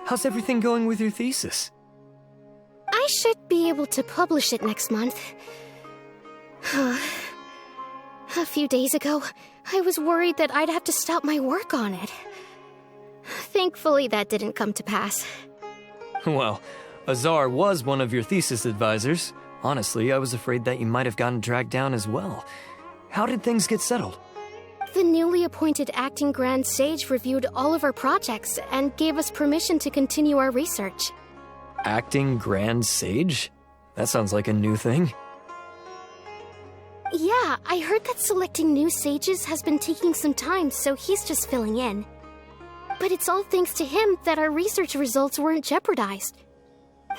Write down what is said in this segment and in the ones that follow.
How's everything going with your thesis? I should be able to publish it next month. A few days ago, I was worried that I'd have to stop my work on it. Thankfully, that didn't come to pass. Well, Azar was one of your thesis advisors. Honestly, I was afraid that you might have gotten dragged down as well. How did things get settled? The newly appointed acting Grand Sage reviewed all of our projects and gave us permission to continue our research. Acting Grand Sage? That sounds like a new thing. Yeah, I heard that selecting new sages has been taking some time, so he's just filling in. But it's all thanks to him that our research results weren't jeopardized.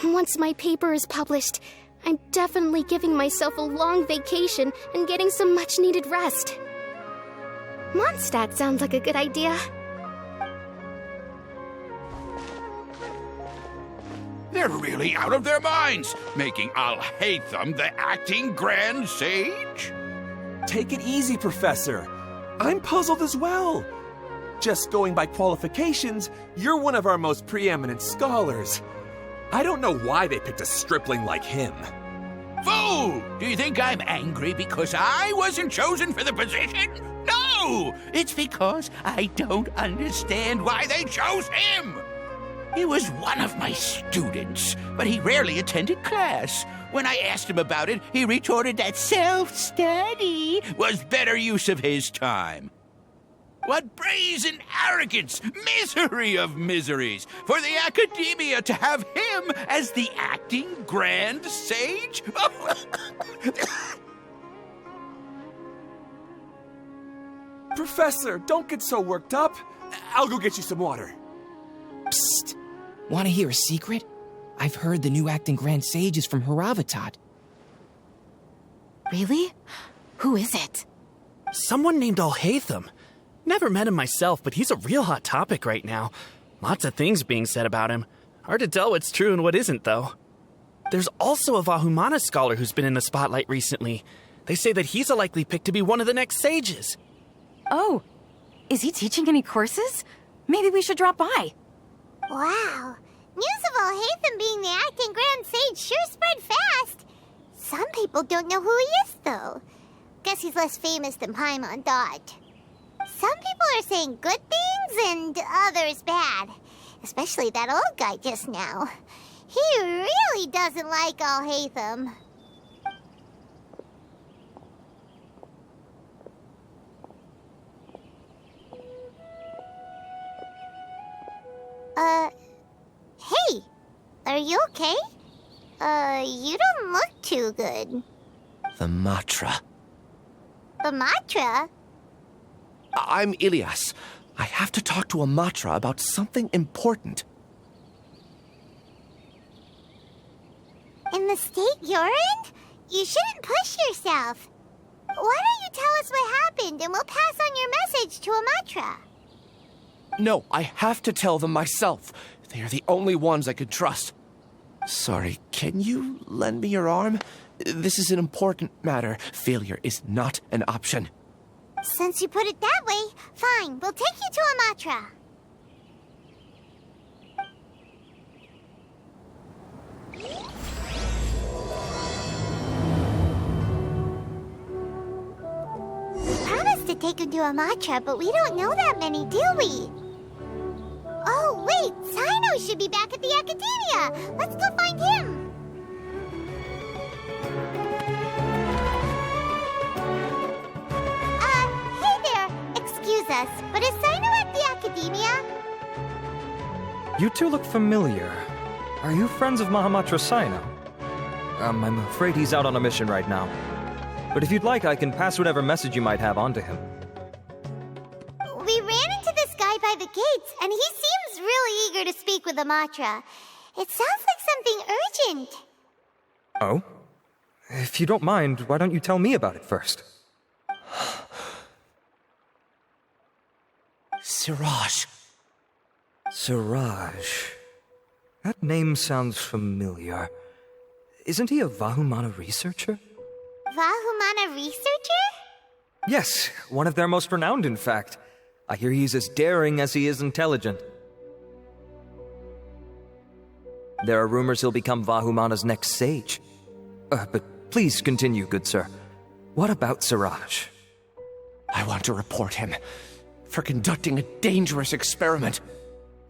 Once my paper is published, I'm definitely giving myself a long vacation and getting some much-needed rest. Mondstadt sounds like a good idea. They're really out of their minds, making Alhaitham the acting Grand Sage? Take it easy, Professor. I'm puzzled as well. Just going by qualifications, you're one of our most preeminent scholars. I don't know why they picked a stripling like him. Fool! Do you think I'm angry because I wasn't chosen for the position? No! It's because I don't understand why they chose him! He was one of my students, but he rarely attended class. When I asked him about it, he retorted that self-study was better use of his time. What brazen arrogance, misery of miseries, for the academia to have him as the acting Grand Sage? Professor, don't get so worked up. I'll go get you some water. Psst. Want to hear a secret? I've heard the new acting Grand Sage is from Haravatat. Really? Who is it? Someone named Alhaitham. Never met him myself, but he's a real hot topic right now. Lots of things being said about him. Hard to tell what's true and what isn't, though. There's also a Vahumana scholar who's been in the spotlight recently. They say that he's a likely pick to be one of the next sages. Oh, is he teaching any courses? Maybe we should drop by. Wow. News of Alhaitham being the acting Grand Sage sure spread fast. Some people don't know who he is, though. Guess he's less famous than Paimon thought. Some people are saying good things and others bad. Especially that old guy just now. He really doesn't like Alhaitham. Hey, are you okay? You don't look too good. The Matra. The Matra? I'm Ilias. I have to talk to a Matra about something important. In the state you're in? You shouldn't push yourself. Why don't you tell us what happened and we'll pass on your message to a Matra? No, I have to tell them myself. They are the only ones I could trust. Sorry, can you lend me your arm? This is an important matter. Failure is not an option. Since you put it that way, fine. We'll take you to a Matra. We promised to take him to a Matra, but we don't know that many, do we? Oh, wait! Sino should be back at the Academia! Let's go find him! Hey there! Excuse us, but is Sino at the Academia? You two look familiar. Are you friends of Mahamatra Sino? I'm afraid he's out on a mission right now. But if you'd like, I can pass whatever message you might have on to him. We ran into this guy by the gates, and he seems really eager to speak with the Matra. It sounds like something urgent. Oh? If you don't mind, why don't you tell me about it first? Siraj. Siraj. That name sounds familiar. Isn't he a Vahumana researcher? Vahumana researcher? Yes, one of their most renowned, in fact. I hear he's as daring as he is intelligent. There are rumors he'll become Vahumana's next sage. But please continue, good sir. What about Siraj? I want to report him for conducting a dangerous experiment.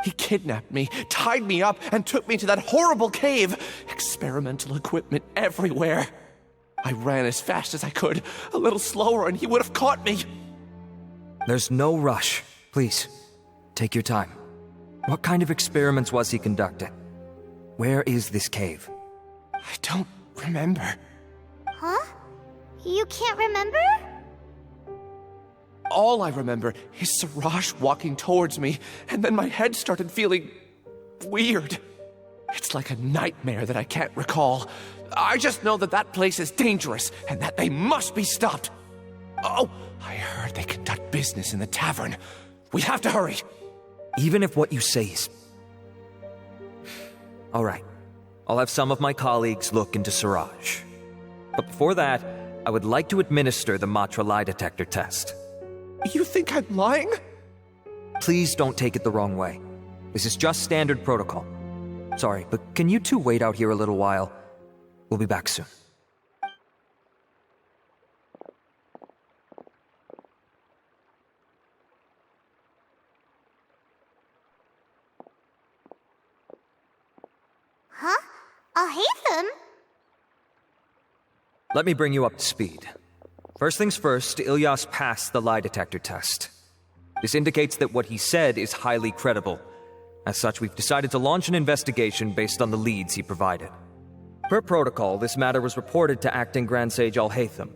He kidnapped me, tied me up, and took me to that horrible cave. Experimental equipment everywhere. I ran as fast as I could, a little slower, and he would have caught me. There's no rush. Please, take your time. What kind of experiments was he conducting? Where is this cave? I don't remember. Huh? You can't remember? All I remember is Siraj walking towards me, and then my head started feeling weird. It's like a nightmare that I can't recall. I just know that that place is dangerous, and that they must be stopped. Oh, I heard they conduct business in the tavern. We have to hurry. Even if what you say is... All right. I'll have some of my colleagues look into Siraj. But before that, I would like to administer the Matra lie detector test. You think I'm lying? Please don't take it the wrong way. This is just standard protocol. Sorry, but can you two wait out here a little while? We'll be back soon. Huh? Alhaitham? Let me bring you up to speed. First things first, Ilyas passed the lie detector test. This indicates that what he said is highly credible. As such, we've decided to launch an investigation based on the leads he provided. Per protocol, this matter was reported to Acting Grand Sage Alhaitham.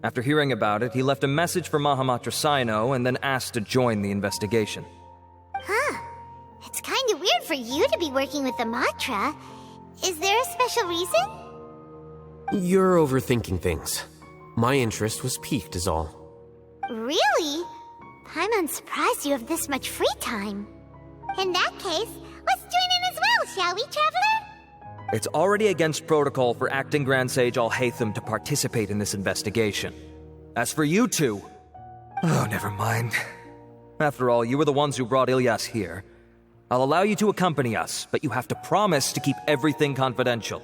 After hearing about it, he left a message for Mahamatra Sino and then asked to join the investigation. Huh. It's kind of weird for you to be working with the Matra. Is there a special reason? You're overthinking things. My interest was piqued is all. Really? I'm surprised you have this much free time. In that case, let's join in as well, shall we, Traveler? It's already against protocol for Acting Grand Sage Alhaitham to participate in this investigation. As for you two... Oh, never mind. After all, you were the ones who brought Ilyas here. I'll allow you to accompany us, but you have to promise to keep everything confidential.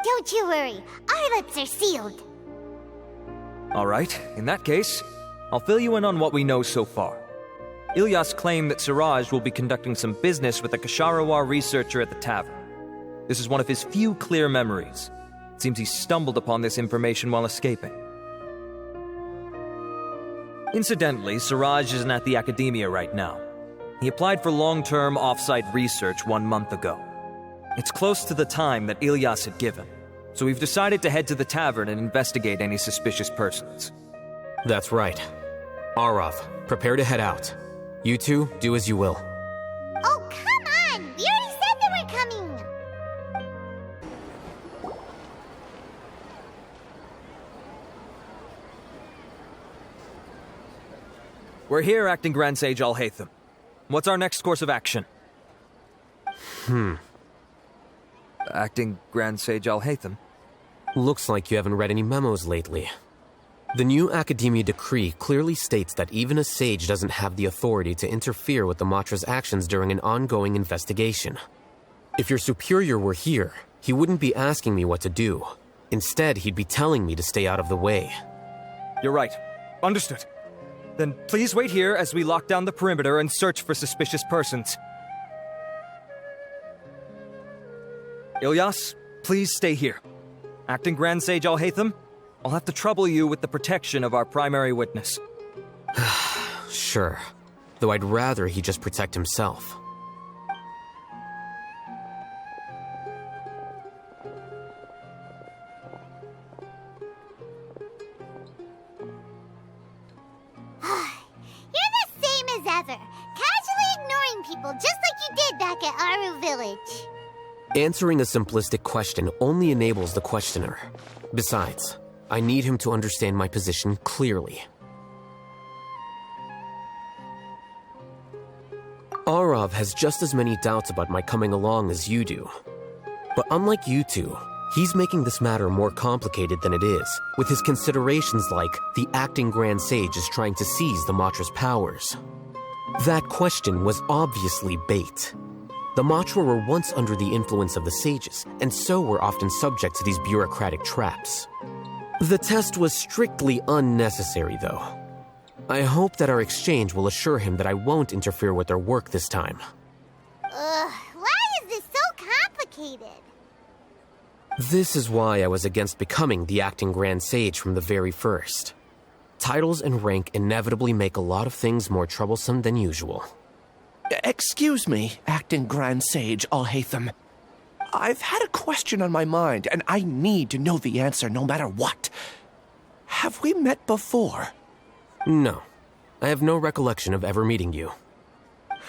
Don't you worry. Our lips are sealed. All right, in that case, I'll fill you in on what we know so far. Ilyas claimed that Siraj will be conducting some business with a Kasharawar researcher at the tavern. This is one of his few clear memories. It seems he stumbled upon this information while escaping. Incidentally, Siraj isn't at the academia right now. He applied for long-term off-site research 1 month ago. It's close to the time that Ilyas had given, so we've decided to head to the tavern and investigate any suspicious persons. That's right. Arav, prepare to head out. You two, do as you will. Oh, come on! We already said that we're coming! We're here, Acting Grand Sage Alhaitham. What's our next course of action? Acting Grand Sage Alhaitham? Looks like you haven't read any memos lately. The new Academia decree clearly states that even a sage doesn't have the authority to interfere with the Matra's actions during an ongoing investigation. If your superior were here, he wouldn't be asking me what to do. Instead, he'd be telling me to stay out of the way. You're right. Understood. Then please wait here as we lock down the perimeter and search for suspicious persons. Ilyas, please stay here. Acting Grand Sage Alhaitham, I'll have to trouble you with the protection of our primary witness. Sure. Though I'd rather he just protect himself. You're the same as ever, casually ignoring people just like you did back at Aru Village. Answering a simplistic question only enables the questioner. Besides, I need him to understand my position clearly. Arav has just as many doubts about my coming along as you do. But unlike you two, he's making this matter more complicated than it is, with his considerations like the acting Grand Sage is trying to seize the Matra's powers. That question was obviously bait. The Matra were once under the influence of the sages, and so were often subject to these bureaucratic traps. The test was strictly unnecessary, though. I hope that our exchange will assure him that I won't interfere with their work this time. Why is this so complicated? This is why I was against becoming the acting Grand Sage from the very first. Titles and rank inevitably make a lot of things more troublesome than usual. Excuse me, acting Grand Sage Alhaitham. I've had a question on my mind, and I need to know the answer no matter what. Have we met before? No. I have no recollection of ever meeting you.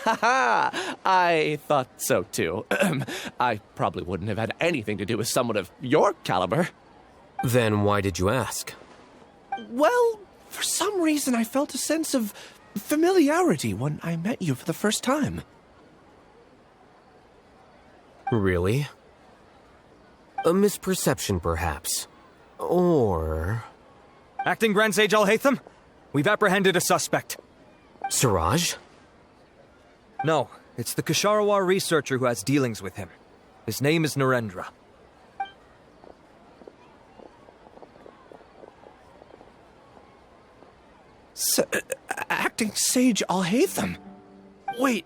Haha! I thought so too. I probably wouldn't have had anything to do with someone of your caliber. Then why did you ask? Well, for some reason I felt a sense of familiarity when I met you for the first time. Really? A misperception, perhaps. Or... Acting Grand Sage Alhaitham, we've apprehended a suspect. Siraj? No, it's the Ksharawar researcher who has dealings with him. His name is Narendra. Acting Sage Alhaitham? Wait,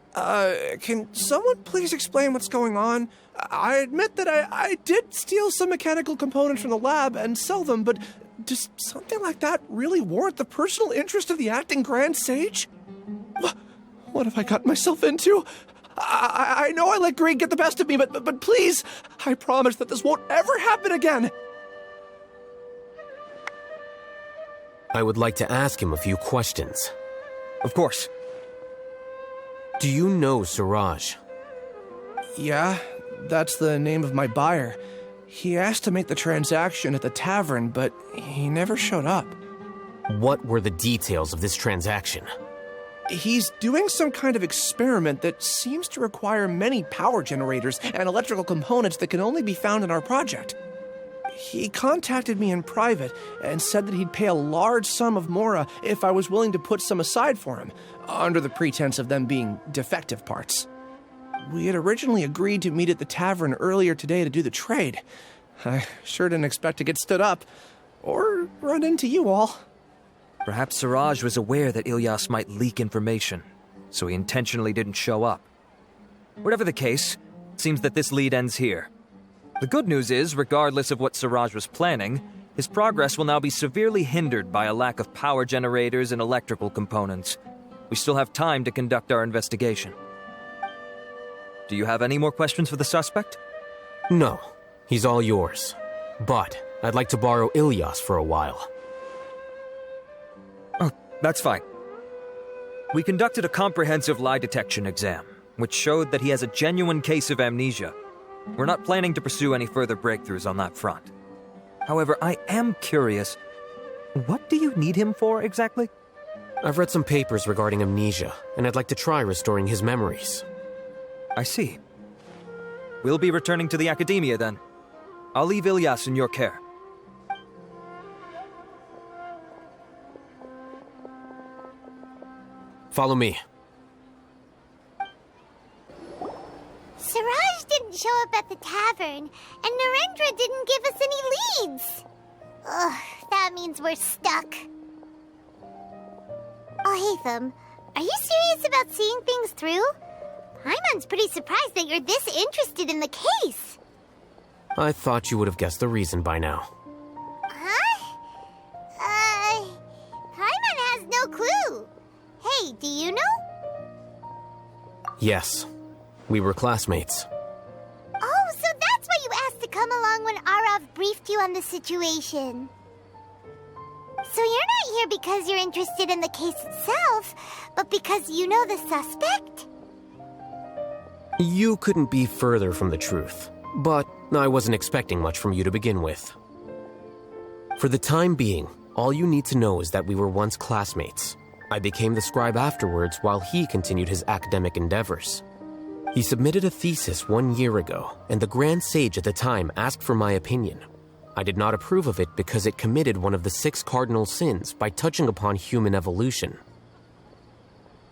can someone please explain what's going on? I admit that I did steal some mechanical components from the lab and sell them, but does something like that really warrant the personal interest of the acting Grand Sage? What have I gotten myself into? I know I let greed get the best of me, but please, I promise that this won't ever happen again. I would like to ask him a few questions. Of course. Do you know Siraj? Yeah, that's the name of my buyer. He asked to make the transaction at the tavern, but he never showed up. What were the details of this transaction? He's doing some kind of experiment that seems to require many power generators and electrical components that can only be found in our project. He contacted me in private and said that he'd pay a large sum of Mora if I was willing to put some aside for him, under the pretense of them being defective parts. We had originally agreed to meet at the tavern earlier today to do the trade. I sure didn't expect to get stood up, or run into you all. Perhaps Siraj was aware that Ilyas might leak information, so he intentionally didn't show up. Whatever the case, it seems that this lead ends here. The good news is, regardless of what Siraj was planning, his progress will now be severely hindered by a lack of power generators and electrical components. We still have time to conduct our investigation. Do you have any more questions for the suspect? No, he's all yours. But I'd like to borrow Ilyas for a while. Oh, that's fine. We conducted a comprehensive lie detection exam, which showed that he has a genuine case of amnesia. We're not planning to pursue any further breakthroughs on that front. However, I am curious, what do you need him for exactly? I've read some papers regarding amnesia, and I'd like to try restoring his memories. I see. We'll be returning to the Academia then. I'll leave Ilyas in your care. Follow me. Siraj didn't show up at the tavern, and Narendra didn't give us any leads. Ugh, that means we're stuck. Oh, Hatham, are you serious about seeing things through? Paimon's pretty surprised that you're this interested in the case. I thought you would have guessed the reason by now. Huh? Paimon has no clue. Hey, do you know? Yes. We were classmates. Oh, so that's why you asked to come along when Arav briefed you on the situation. So you're not here because you're interested in the case itself, but because you know the suspect? You couldn't be further from the truth, but I wasn't expecting much from you to begin with. For the time being, all you need to know is that we were once classmates. I became the scribe afterwards while he continued his academic endeavors. He submitted a thesis 1 year ago, and the Grand Sage at the time asked for my opinion. I did not approve of it because it committed one of the 6 cardinal sins by touching upon human evolution.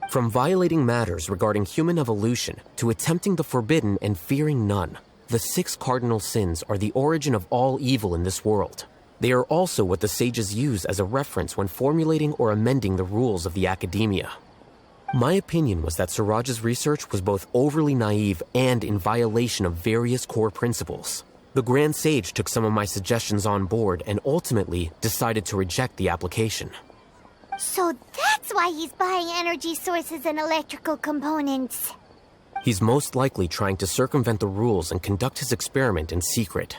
From violating matters regarding human evolution to attempting the forbidden and fearing none, the 6 cardinal sins are the origin of all evil in this world. They are also what the sages use as a reference when formulating or amending the rules of the academia. My opinion was that Suraj's research was both overly naive and in violation of various core principles. The Grand Sage took some of my suggestions on board and ultimately decided to reject the application. So that's why he's buying energy sources and electrical components. He's most likely trying to circumvent the rules and conduct his experiment in secret.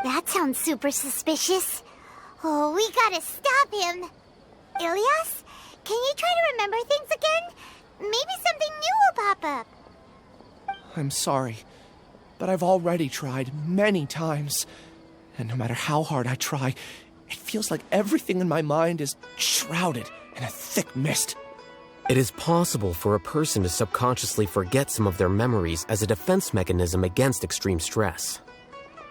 That sounds super suspicious. Oh, we gotta stop him. Ilias, can you try to remember things again? Maybe something new will pop up. I'm sorry, but I've already tried many times. And no matter how hard I try, it feels like everything in my mind is shrouded in a thick mist. It is possible for a person to subconsciously forget some of their memories as a defense mechanism against extreme stress.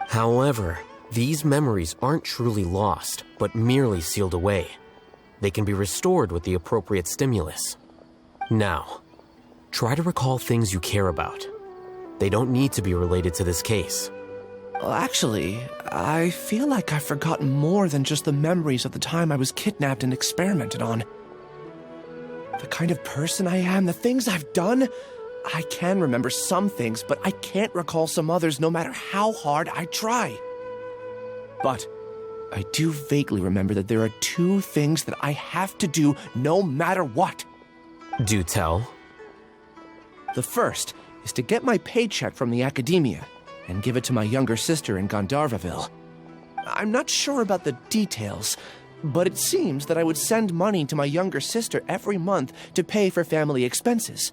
However, these memories aren't truly lost, but merely sealed away. They can be restored with the appropriate stimulus. Now, try to recall things you care about. They don't need to be related to this case. Well, actually, I feel like I've forgotten more than just the memories of the time I was kidnapped and experimented on. The kind of person I am, the things I've done, I can remember some things, but I can't recall some others no matter how hard I try. But I do vaguely remember that there are 2 things that I have to do no matter what. Do tell. The first is to get my paycheck from the academia and give it to my younger sister in Gandharvaville. I'm not sure about the details, but it seems that I would send money to my younger sister every month to pay for family expenses.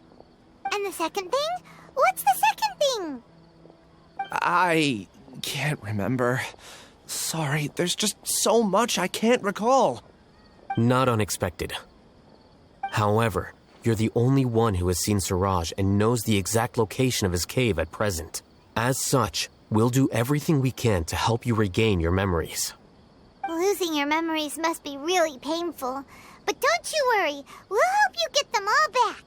And the second thing? What's the second thing? I can't remember. Sorry, there's just so much I can't recall. Not unexpected. However, you're the only one who has seen Suraj and knows the exact location of his cave at present. As such, we'll do everything we can to help you regain your memories. Losing your memories must be really painful. But don't you worry, we'll help you get them all back.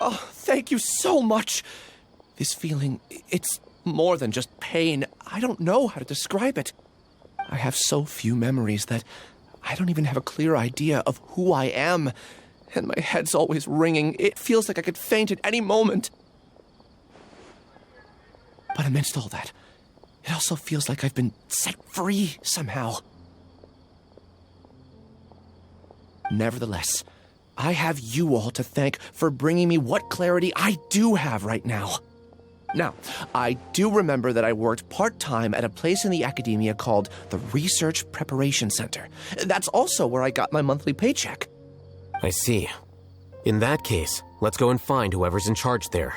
Oh, thank you so much. This feeling, it's more than just pain. I don't know how to describe it. I have so few memories that I don't even have a clear idea of who I am. And my head's always ringing. It feels like I could faint at any moment. But amidst all that, it also feels like I've been set free somehow. Nevertheless, I have you all to thank for bringing me what clarity I do have right now. Now, I do remember that I worked part-time at a place in the academia called the Research Preparation Center. That's also where I got my monthly paycheck. I see. In that case, let's go and find whoever's in charge there.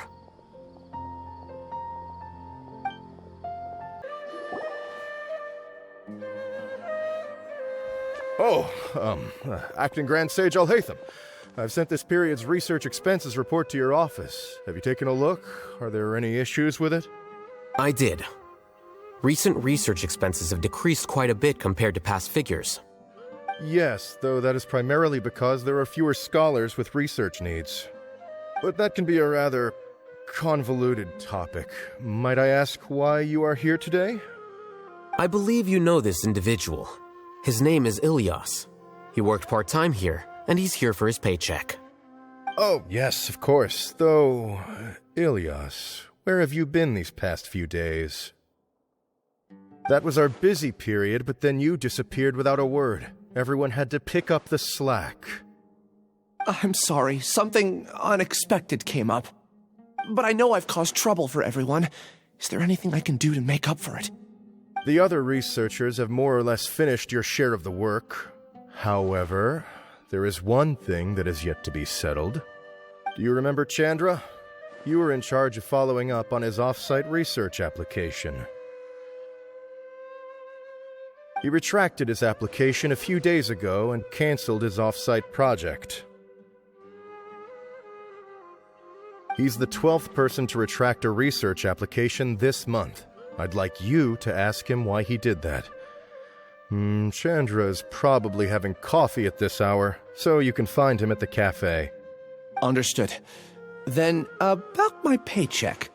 Acting Grand Sage Alhaitham. I've sent this period's research expenses report to your office. Have you taken a look? Are there any issues with it? I did. Recent research expenses have decreased quite a bit compared to past figures. Yes, though that is primarily because there are fewer scholars with research needs. But that can be a rather convoluted topic. Might I ask why you are here today? I believe you know this individual. His name is Ilias. He worked part-time here, and he's here for his paycheck. Oh, yes, of course. Though, Ilias, where have you been these past few days? That was our busy period, but then you disappeared without a word. Everyone had to pick up the slack. I'm sorry, something unexpected came up. But I know I've caused trouble for everyone. Is there anything I can do to make up for it? The other researchers have more or less finished your share of the work. However, there is one thing that is yet to be settled. Do you remember Chandra? You were in charge of following up on his off-site research application. He retracted his application a few days ago and canceled his off-site project. He's the 12th person to retract a research application this month. I'd like you to ask him why he did that. Chandra is probably having coffee at this hour, so you can find him at the cafe. Understood. Then, about my paycheck.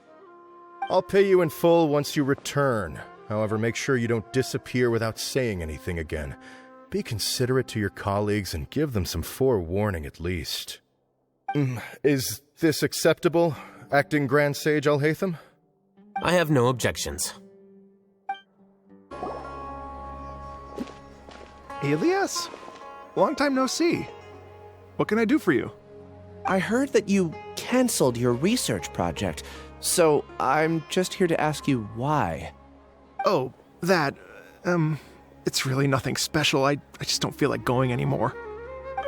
I'll pay you in full once you return. However, make sure you don't disappear without saying anything again. Be considerate to your colleagues and give them some forewarning at least. Is this acceptable, Acting Grand Sage Alhaitham? I have no objections. Elias? Long time no see. What can I do for you? I heard that you canceled your research project, so I'm just here to ask you why. Oh, that, it's really nothing special. I just don't feel like going anymore.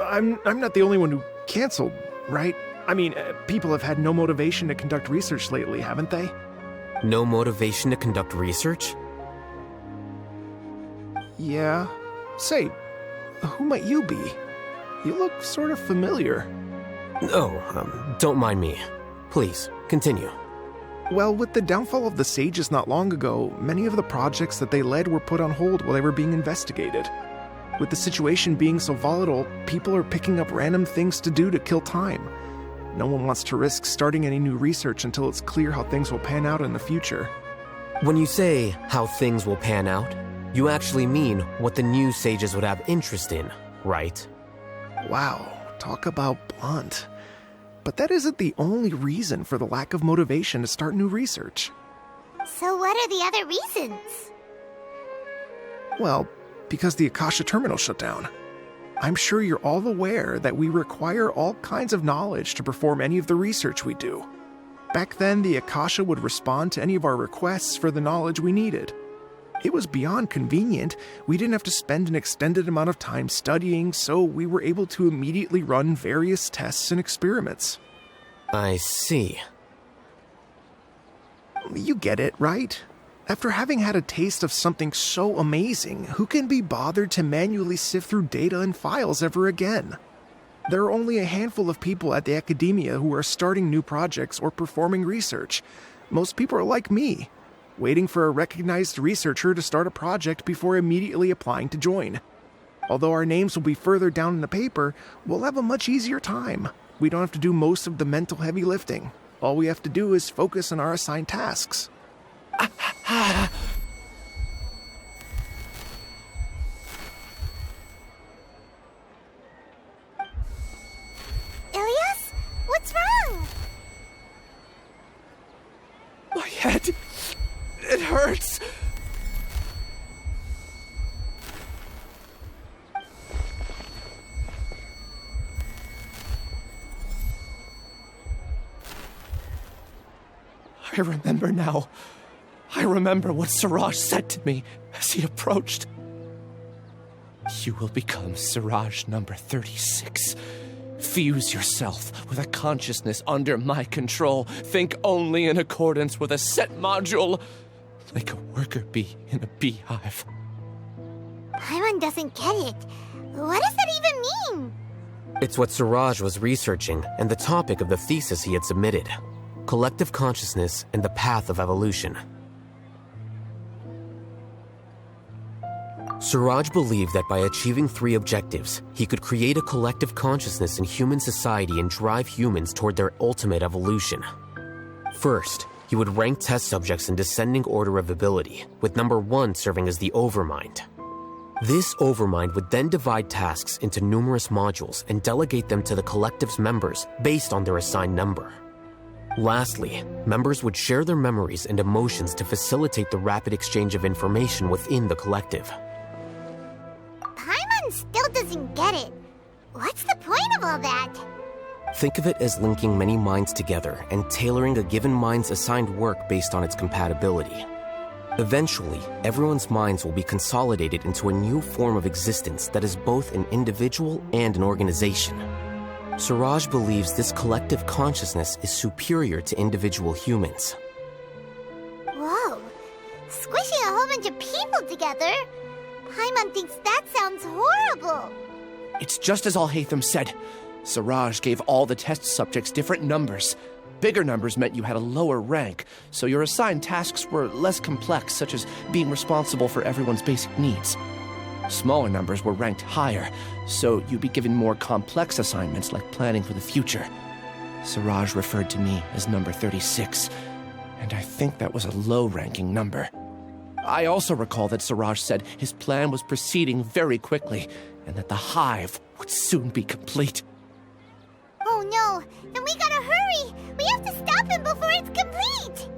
I'm not the only one who canceled, right? I mean, people have had no motivation to conduct research lately, haven't they? No motivation to conduct research? Yeah. Say, who might you be? You look sort of familiar. Oh, don't mind me. Please, continue. Well, with the downfall of the Sages not long ago, many of the projects that they led were put on hold while they were being investigated. With the situation being so volatile, people are picking up random things to do to kill time. No one wants to risk starting any new research until it's clear how things will pan out in the future. When you say how things will pan out, you actually mean what the new sages would have interest in, right? Wow, talk about blunt. But that isn't the only reason for the lack of motivation to start new research. So what are the other reasons? Well, because the Akasha terminal shut down. I'm sure you're all aware that we require all kinds of knowledge to perform any of the research we do. Back then, the Akasha would respond to any of our requests for the knowledge we needed. It was beyond convenient. We didn't have to spend an extended amount of time studying, so we were able to immediately run various tests and experiments. I see. You get it, right? After having had a taste of something so amazing, who can be bothered to manually sift through data and files ever again? There are only a handful of people at the academia who are starting new projects or performing research. Most people are like me, waiting for a recognized researcher to start a project before immediately applying to join. Although our names will be further down in the paper, we'll have a much easier time. We don't have to do most of the mental heavy lifting. All we have to do is focus on our assigned tasks. Ilias? What's wrong? My head... it hurts. I remember now. I remember what Siraj said to me as he approached. You will become Siraj number 36. Fuse yourself with a consciousness under my control. Think only in accordance with a set module, like a worker bee in a beehive. Paimon doesn't get it. What does that even mean? It's what Siraj was researching and the topic of the thesis he had submitted. Collective consciousness and the path of evolution. Siraj believed that by achieving 3 objectives, he could create a collective consciousness in human society and drive humans toward their ultimate evolution. First, he would rank test subjects in descending order of ability, with number 1 serving as the Overmind. This Overmind would then divide tasks into numerous modules and delegate them to the collective's members based on their assigned number. Lastly, members would share their memories and emotions to facilitate the rapid exchange of information within the collective. Paimon still doesn't get it. What's the point of all that? Think of it as linking many minds together and tailoring a given mind's assigned work based on its compatibility. Eventually, everyone's minds will be consolidated into a new form of existence that is both an individual and an organization. Siraj believes this collective consciousness is superior to individual humans. Whoa. Squishing a whole bunch of people together? Paimon thinks that sounds horrible. It's just as Alhaitham said. Siraj gave all the test subjects different numbers. Bigger numbers meant you had a lower rank, so your assigned tasks were less complex, such as being responsible for everyone's basic needs. Smaller numbers were ranked higher, so you'd be given more complex assignments like planning for the future. Siraj referred to me as number 36, and I think that was a low-ranking number. I also recall that Siraj said his plan was proceeding very quickly, and that the hive would soon be complete. Oh no, then we gotta hurry! We have to stop him before it's complete!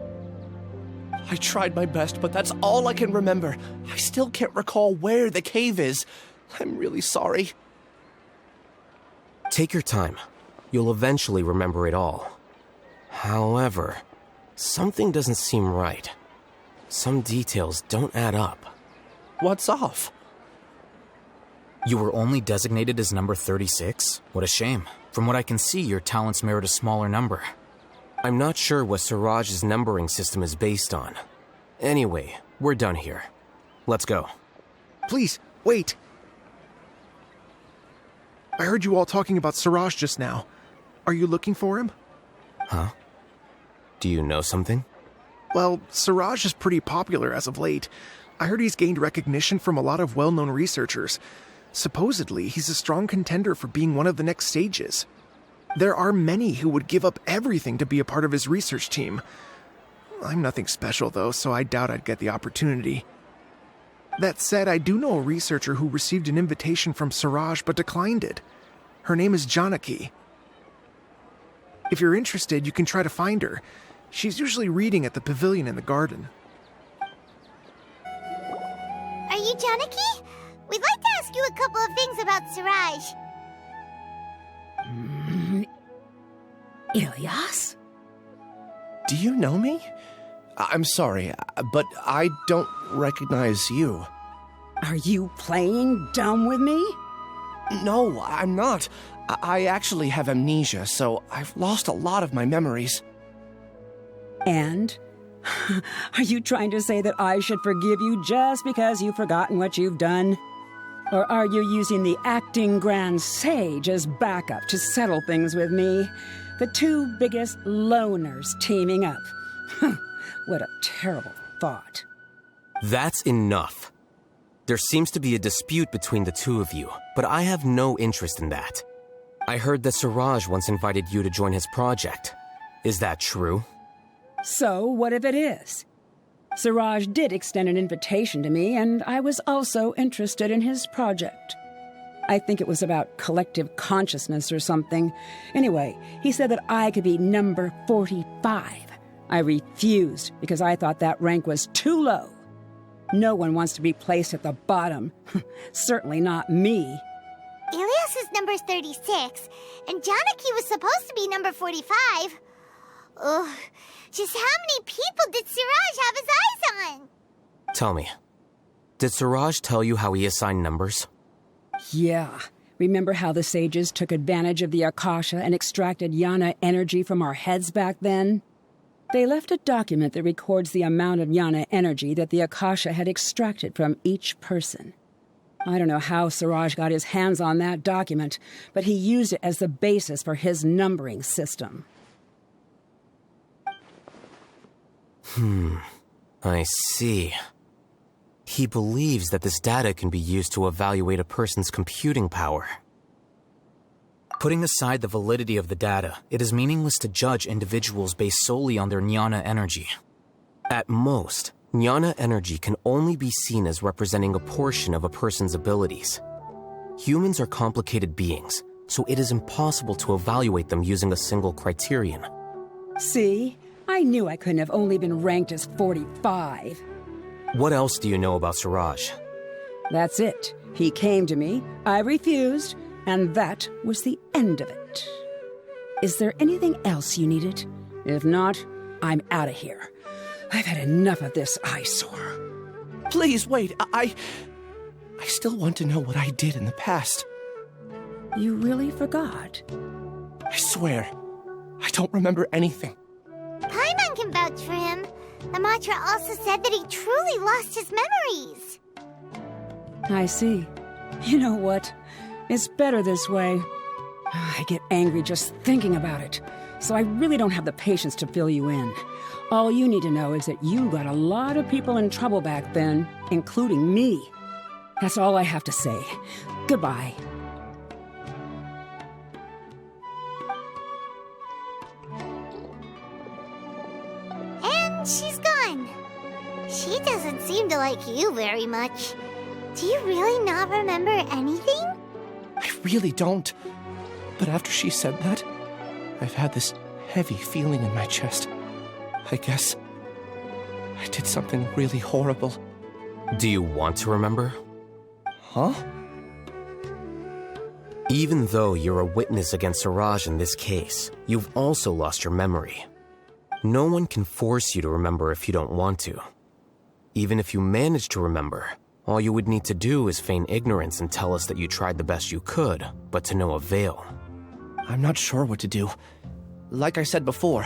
I tried my best, but that's all I can remember. I still can't recall where the cave is. I'm really sorry. Take your time. You'll eventually remember it all. However, something doesn't seem right. Some details don't add up. What's off? You were only designated as number 36? What a shame. From what I can see, your talents merit a smaller number. I'm not sure what Siraj's numbering system is based on. Anyway, we're done here. Let's go. Please, wait. I heard you all talking about Siraj just now. Are you looking for him? Huh? Do you know something? Well, Siraj is pretty popular as of late. I heard he's gained recognition from a lot of well-known researchers. Supposedly, he's a strong contender for being one of the next sages. There are many who would give up everything to be a part of his research team. I'm nothing special, though, so I doubt I'd get the opportunity. That said, I do know a researcher who received an invitation from Siraj but declined it. Her name is Janaki. If you're interested, you can try to find her. She's usually reading at the pavilion in the garden. Are you Janaki? We'd like to ask you a couple of things about Siraj. Ilyas? Do you know me? I'm sorry, but I don't recognize you. Are you playing dumb with me? No, I'm not. I actually have amnesia, so I've lost a lot of my memories. And? Are you trying to say that I should forgive you just because you've forgotten what you've done? Or are you using the acting Grand Sage as backup to settle things with me? The two biggest loners teaming up. What a terrible thought. That's enough. There seems to be a dispute between the two of you, but I have no interest in that. I heard that Siraj once invited you to join his project. Is that true? So, what if it is? Siraj did extend an invitation to me, and I was also interested in his project. I think it was about collective consciousness or something. Anyway, he said that I could be number 45. I refused because I thought that rank was too low. No one wants to be placed at the bottom. Certainly not me. Ilyas is number 36, and Janaki was supposed to be number 45. Ugh, just how many people did Siraj have his eyes on? Tell me, did Siraj tell you how he assigned numbers? Yeah. Remember how the sages took advantage of the Akasha and extracted Yana energy from our heads back then? They left a document that records the amount of Yana energy that the Akasha had extracted from each person. I don't know how Siraj got his hands on that document, but he used it as the basis for his numbering system. I see. He believes that this data can be used to evaluate a person's computing power. Putting aside the validity of the data, it is meaningless to judge individuals based solely on their jnana energy. At most, jnana energy can only be seen as representing a portion of a person's abilities. Humans are complicated beings, so it is impossible to evaluate them using a single criterion. See? I knew I couldn't have only been ranked as 45. What else do you know about Siraj? That's it. He came to me, I refused, and that was the end of it. Is there anything else you needed? If not, I'm out of here. I've had enough of this eyesore. Please, wait. I still want to know what I did in the past. You really forgot? I swear, I don't remember anything. Paimon can vouch for him. The mantra also said that he truly lost his memories. I see. You know what? It's better this way. I get angry just thinking about it, so I really don't have the patience to fill you in. All you need to know is that you got a lot of people in trouble back then, including me. That's all I have to say. Goodbye. She's gone. She doesn't seem to like you very much. Do you really not remember anything? I really don't. But after she said that, I've had this heavy feeling in my chest. I guess I did something really horrible. Do you want to remember? Huh? Even though you're a witness against Siraj in this case, you've also lost your memory. No one can force you to remember if you don't want to. Even if you manage to remember, all you would need to do is feign ignorance and tell us that you tried the best you could, but to no avail. I'm not sure what to do. Like I said before,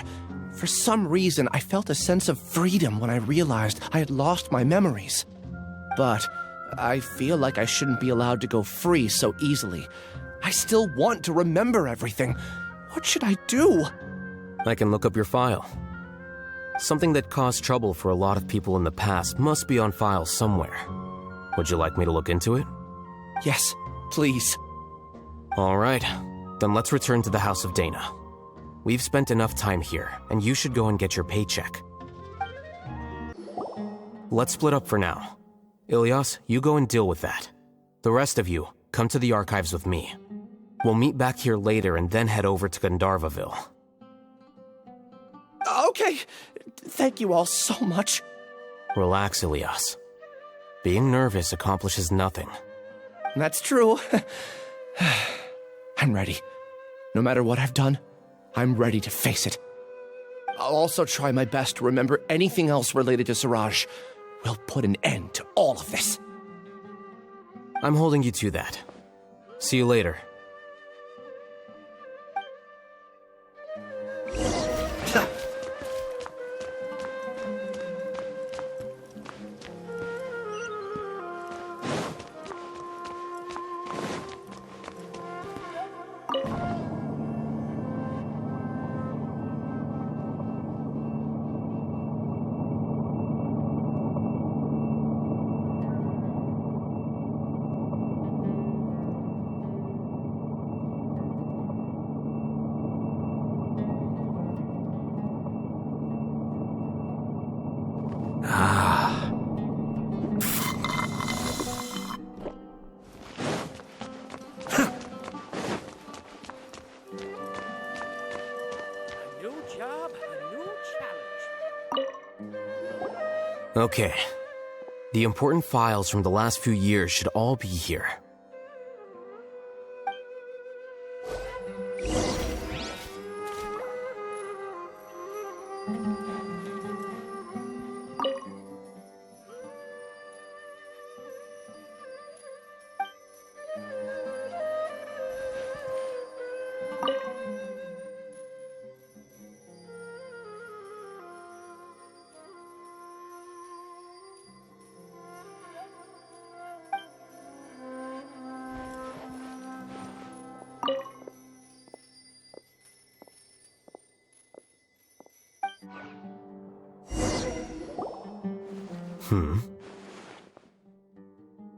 for some reason I felt a sense of freedom when I realized I had lost my memories. But I feel like I shouldn't be allowed to go free so easily. I still want to remember everything. What should I do? I can look up your file. Something that caused trouble for a lot of people in the past must be on file somewhere. Would you like me to look into it? Yes, please. All right, then let's return to the House of Dana. We've spent enough time here, and you should go and get your paycheck. Let's split up for now. Ilyas, you go and deal with that. The rest of you, come to the archives with me. We'll meet back here later and then head over to Gandharvaville. Okay, thank you all so much. Relax, Ilyas. Being nervous accomplishes nothing. That's true. I'm ready. No matter what I've done, I'm ready to face it. I'll also try my best to remember anything else related to Siraj. We'll put an end to all of this. I'm holding you to that. See you later. Okay. The important files from the last few years should all be here.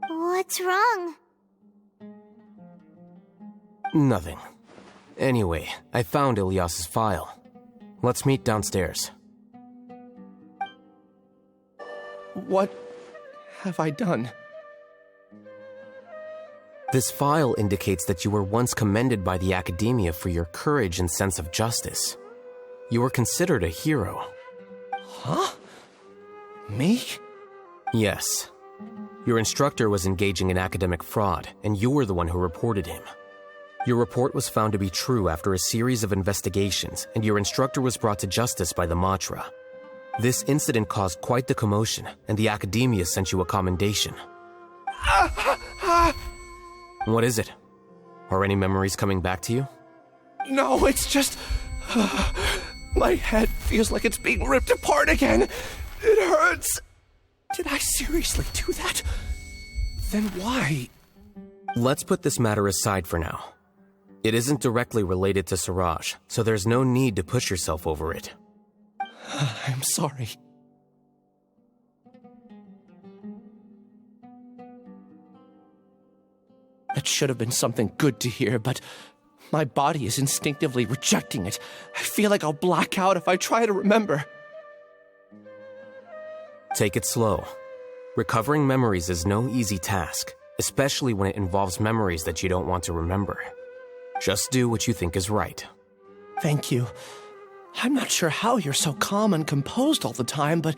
What's wrong? Nothing. Anyway, I found Ilyas's file. Let's meet downstairs. What have I done? This file indicates that you were once commended by the Academia for your courage and sense of justice. You were considered a hero. Huh? Me? Yes. Your instructor was engaging in academic fraud, and you were the one who reported him. Your report was found to be true after a series of investigations, and your instructor was brought to justice by the Matra. This incident caused quite the commotion, and the Academia sent you a commendation. What is it? Are any memories coming back to you? No, it's just... my head feels like it's being ripped apart again. It hurts. Did I seriously do that? Then why? Let's put this matter aside for now. It isn't directly related to Siraj, so there's no need to push yourself over it. I'm sorry. That should have been something good to hear, but my body is instinctively rejecting it. I feel like I'll black out if I try to remember. Take it slow. Recovering memories is no easy task, especially when it involves memories that you don't want to remember. Just do what you think is right. Thank you. I'm not sure how you're so calm and composed all the time, but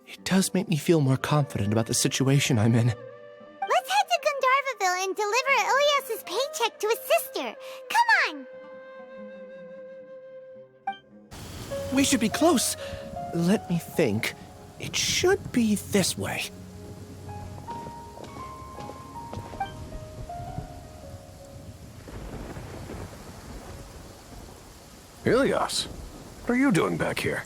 it does make me feel more confident about the situation I'm in. Let's head to Gandharvaville and deliver Ilias's paycheck to his sister. Come on! We should be close. Let me think. It should be this way. Ilias, what are you doing back here?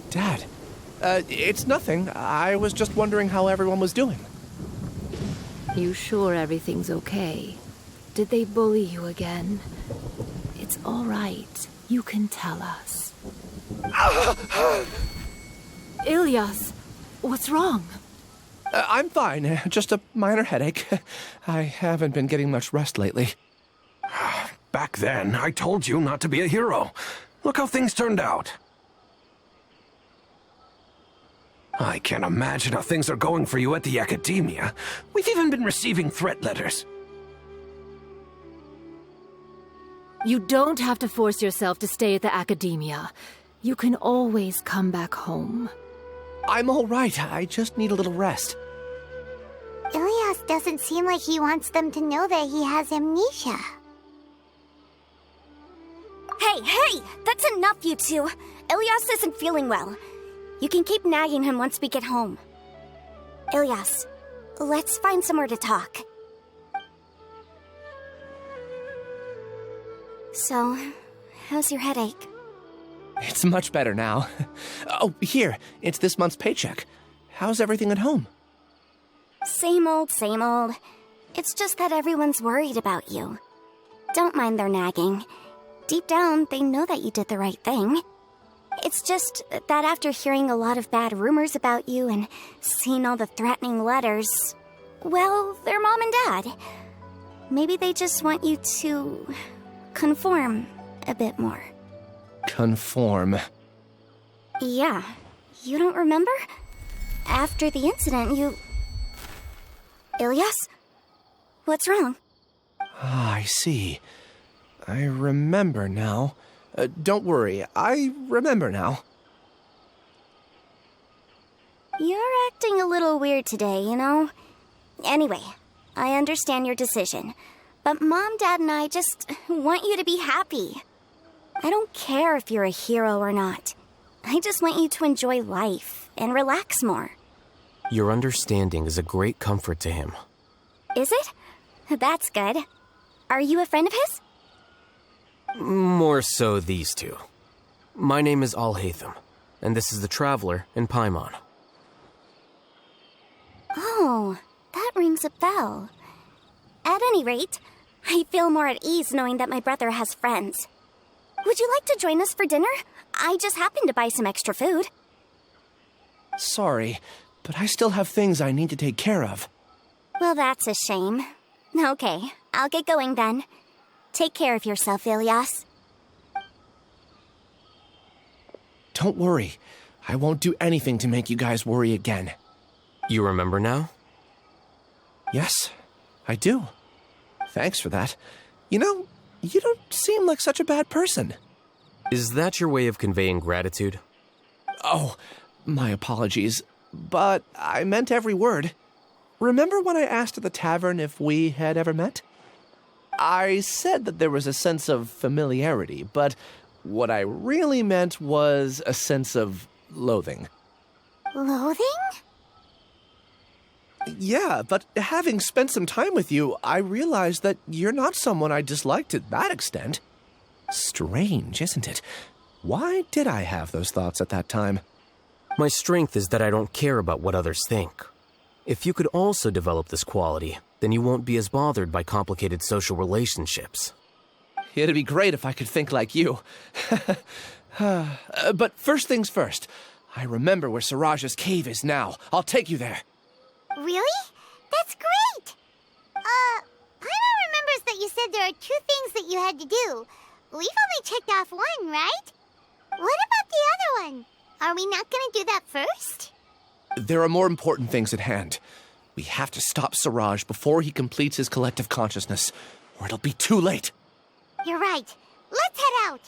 Dad, it's nothing. I was just wondering how everyone was doing. You sure everything's okay? Did they bully you again? It's all right. You can tell us. Ilias, what's wrong? I'm fine. Just a minor headache. I haven't been getting much rest lately. Back then, I told you not to be a hero. Look how things turned out. I can't imagine how things are going for you at the Academia. We've even been receiving threat letters. You don't have to force yourself to stay at the Academia. You can always come back home. I'm all right. I just need a little rest. Ilias doesn't seem like he wants them to know that he has amnesia. Hey! That's enough, you two! Ilias isn't feeling well. You can keep nagging him once we get home. Ilias, let's find somewhere to talk. So, how's your headache? It's much better now. Oh, here. It's this month's paycheck. How's everything at home? Same old, same old. It's just that everyone's worried about you. Don't mind their nagging. Deep down, they know that you did the right thing. It's just that after hearing a lot of bad rumors about you and seeing all the threatening letters, well, they're mom and dad. Maybe they just want you to conform a bit more. Conform. Yeah. You don't remember? After the incident, you... Ilias? What's wrong? Ah, I see. I remember now. Don't worry, I remember now. You're acting a little weird today, you know? Anyway, I understand your decision. But Mom, Dad, and I just want you to be happy. I don't care if you're a hero or not. I just want you to enjoy life and relax more. Your understanding is a great comfort to him. Is it? That's good. Are you a friend of his? More so these two. My name is Alhaitham, and this is the Traveler in Paimon. Oh, that rings a bell. At any rate, I feel more at ease knowing that my brother has friends. Would you like to join us for dinner? I just happened to buy some extra food. Sorry, but I still have things I need to take care of. Well, that's a shame. Okay, I'll get going then. Take care of yourself, Ilias. Don't worry. I won't do anything to make you guys worry again. You remember now? Yes, I do. Thanks for that. You know, you don't seem like such a bad person. Is that your way of conveying gratitude? Oh, my apologies. But I meant every word. Remember when I asked at the tavern if we had ever met? I said that there was a sense of familiarity, but what I really meant was a sense of loathing. Loathing? Yeah, but having spent some time with you, I realized that you're not someone I dislike to that extent. Strange, isn't it? Why did I have those thoughts at that time? My strength is that I don't care about what others think. If you could also develop this quality, then you won't be as bothered by complicated social relationships. It'd be great if I could think like you. But first things first. I remember where Siraj's cave is now. I'll take you there. Really? That's great! said there are 2 things that you had to do. We've only checked off 1, right? What about the other one? Are we not gonna do that first? There are more important things at hand. We have to stop Siraj before he completes his collective consciousness, or it'll be too late. You're right. Let's head out.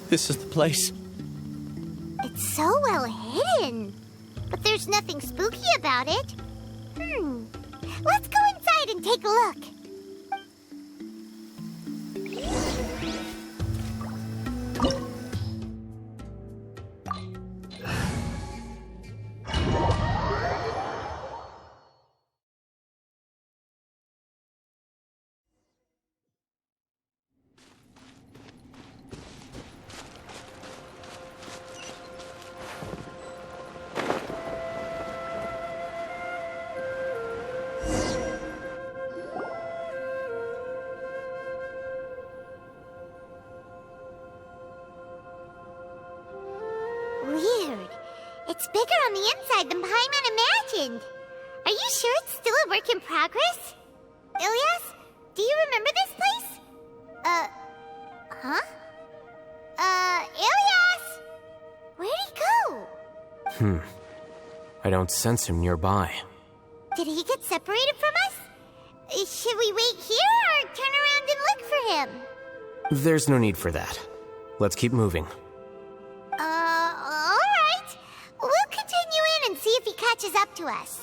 This is the place. It's so well hidden. But there's nothing spooky about it. Let's go inside and take a look. Weird. It's bigger on the inside than Paimon imagined. Are you sure it's still a work in progress? Ilias, do you remember this place? Huh? Ilias! Where'd he go? I don't sense him nearby. Did he get separated from us? Should we wait here or turn around and look for him? There's no need for that. Let's keep moving. Alright. We'll continue in and see if he catches up to us.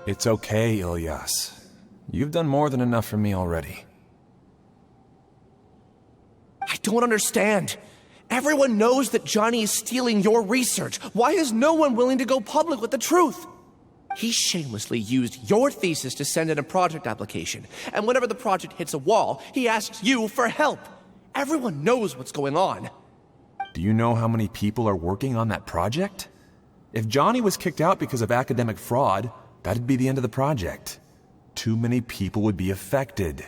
It's okay, Ilias. You've done more than enough for me already. I don't understand. Everyone knows that Johnny is stealing your research. Why is no one willing to go public with the truth? He shamelessly used your thesis to send in a project application, and whenever the project hits a wall, he asks you for help. Everyone knows what's going on. Do you know how many people are working on that project? If Johnny was kicked out because of academic fraud, that'd be the end of the project. Too many people would be affected.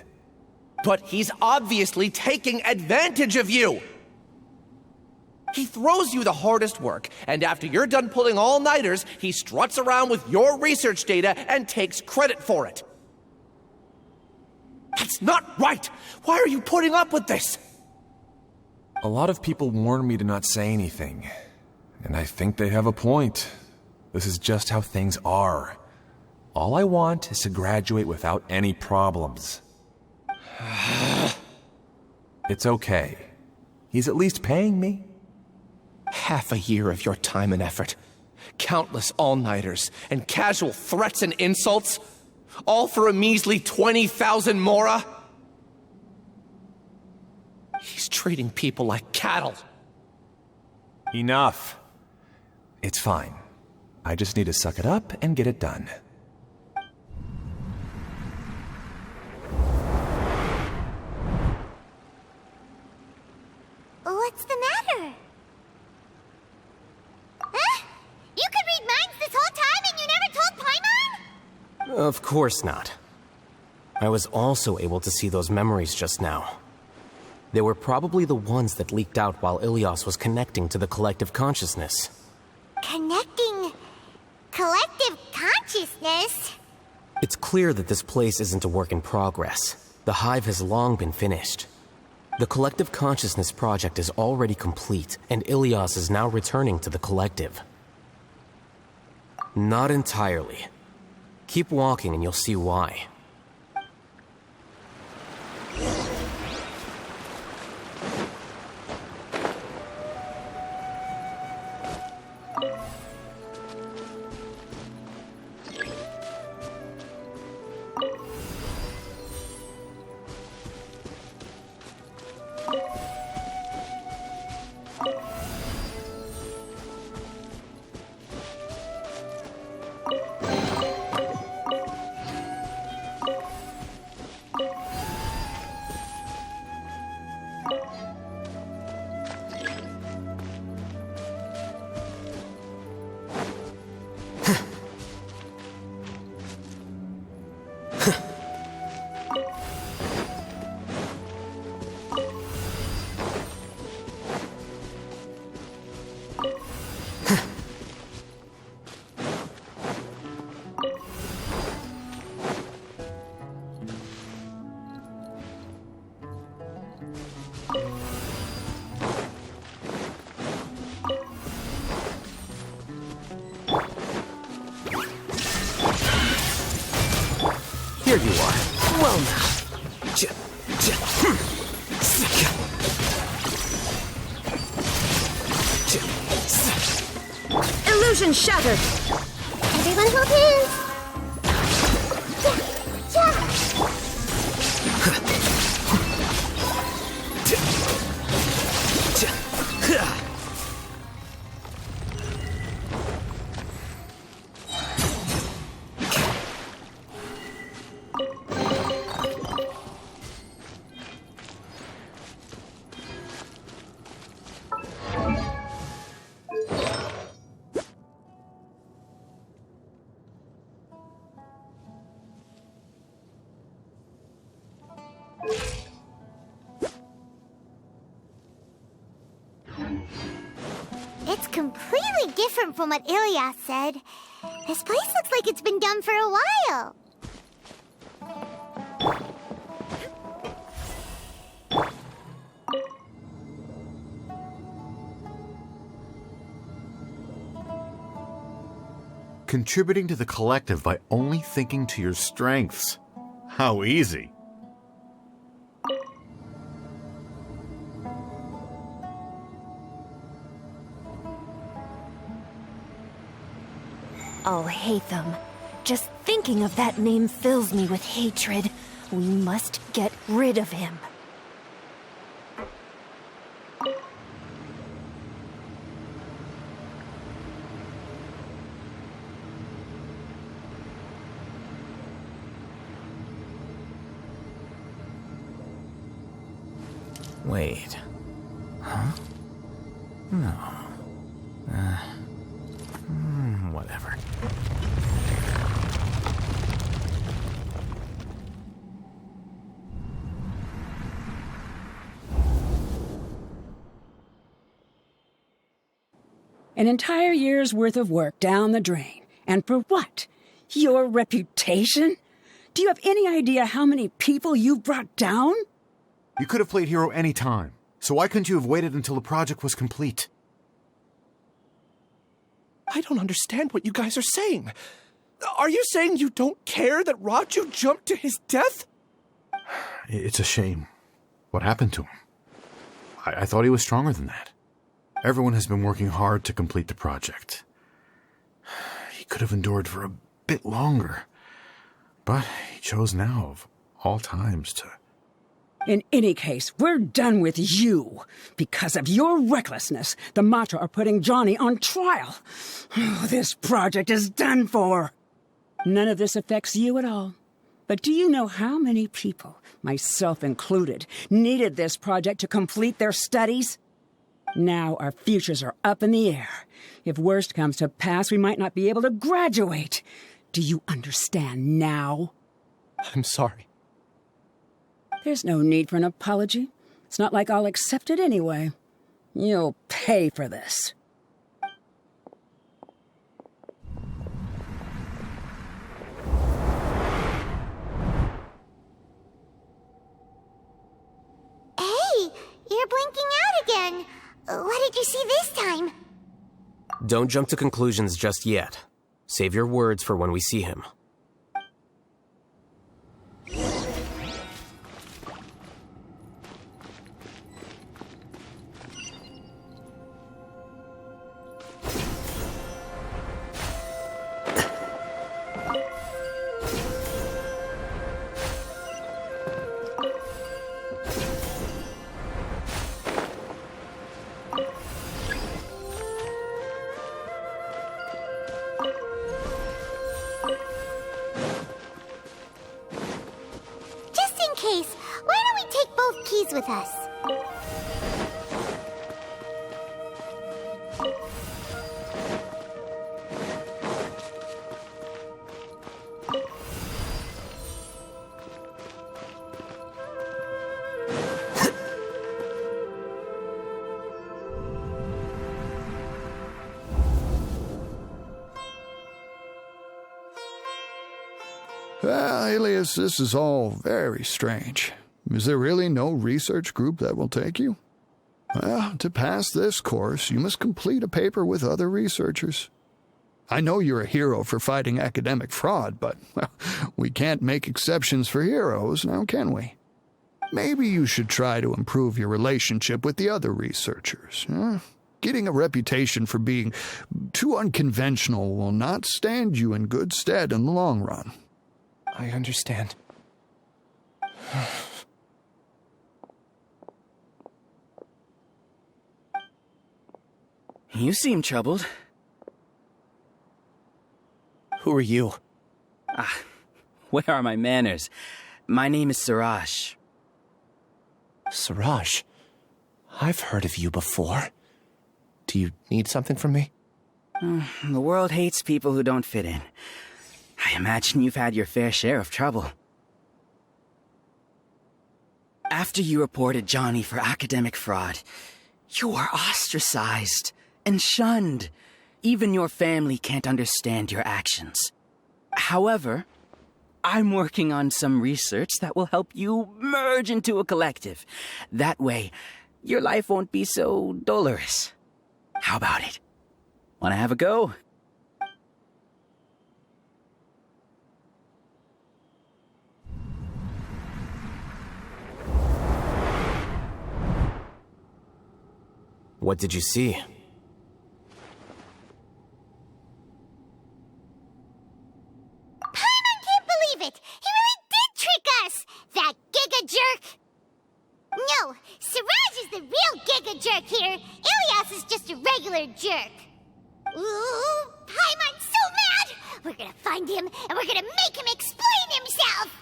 But he's obviously taking advantage of you! He throws you the hardest work, and after you're done pulling all-nighters, he struts around with your research data and takes credit for it. That's not right! Why are you putting up with this? A lot of people warn me to not say anything, and I think they have a point. This is just how things are. All I want is to graduate without any problems. It's okay. He's at least paying me. Half a year of your time and effort. Countless all-nighters and casual threats and insults. All for a measly 20,000 mora? He's treating people like cattle. Enough. It's fine. I just need to suck it up and get it done. What's the matter? Huh? You could read minds this whole time and you never told Paimon? Of course not. I was also able to see those memories just now. They were probably the ones that leaked out while Ilias was connecting to the collective consciousness. Connecting collective consciousness? It's clear that this place isn't a work in progress. The hive has long been finished. The collective consciousness project is already complete, and Ilias is now returning to the collective. Not entirely. Keep walking and you'll see why. Illusion shattered! Everyone hold hands! It's completely different from what Ilyas said. This place looks like it's been done for a while. Contributing to the collective by only thinking to your strengths. How easy. Al-Haytham. Just thinking of that name fills me with hatred. We must get rid of him. Wait. Huh? No. Whatever. An entire year's worth of work down the drain. And for what? Your reputation? Do you have any idea how many people you brought down? You could have played hero any time, so why couldn't you have waited until the project was complete? I don't understand what you guys are saying. Are you saying you don't care that Raju jumped to his death? It's a shame. What happened to him? I thought he was stronger than that. Everyone has been working hard to complete the project. He could have endured for a bit longer, but he chose now, of all times, to... In any case, we're done with you. Because of your recklessness, the Matra are putting Johnny on trial. This project is done for. None of this affects you at all. But do you know how many people, myself included, needed this project to complete their studies? Now our futures are up in the air. If worst comes to pass, we might not be able to graduate. Do you understand now? I'm sorry. There's no need for an apology. It's not like I'll accept it anyway. You'll pay for this. Hey, you're blinking out again. What did you see this time? Don't jump to conclusions just yet. Save your words for when we see him. With us. Well, Alias, this is all very strange. Is there really no research group that will take you? Well, to pass this course, you must complete a paper with other researchers. I know you're a hero for fighting academic fraud, but well, we can't make exceptions for heroes, now can we? Maybe you should try to improve your relationship with the other researchers. Huh? Getting a reputation for being too unconventional will not stand you in good stead in the long run. I understand. You seem troubled. Who are you? Where are my manners? My name is Siraj. Siraj? I've heard of you before. Do you need something from me? The world hates people who don't fit in. I imagine you've had your fair share of trouble. After you reported Johnny for academic fraud, you were ostracized and shunned. Even your family can't understand your actions. However, I'm working on some research that will help you merge into a collective. That way, your life won't be so dolorous. How about it? Want to have a go? What did you see? Paimon can't believe it! He really did trick us! That giga jerk! No, Siraj is the real giga jerk here. Ilias is just a regular jerk. Ooh, Paimon's so mad! We're gonna find him, and we're gonna make him explain himself!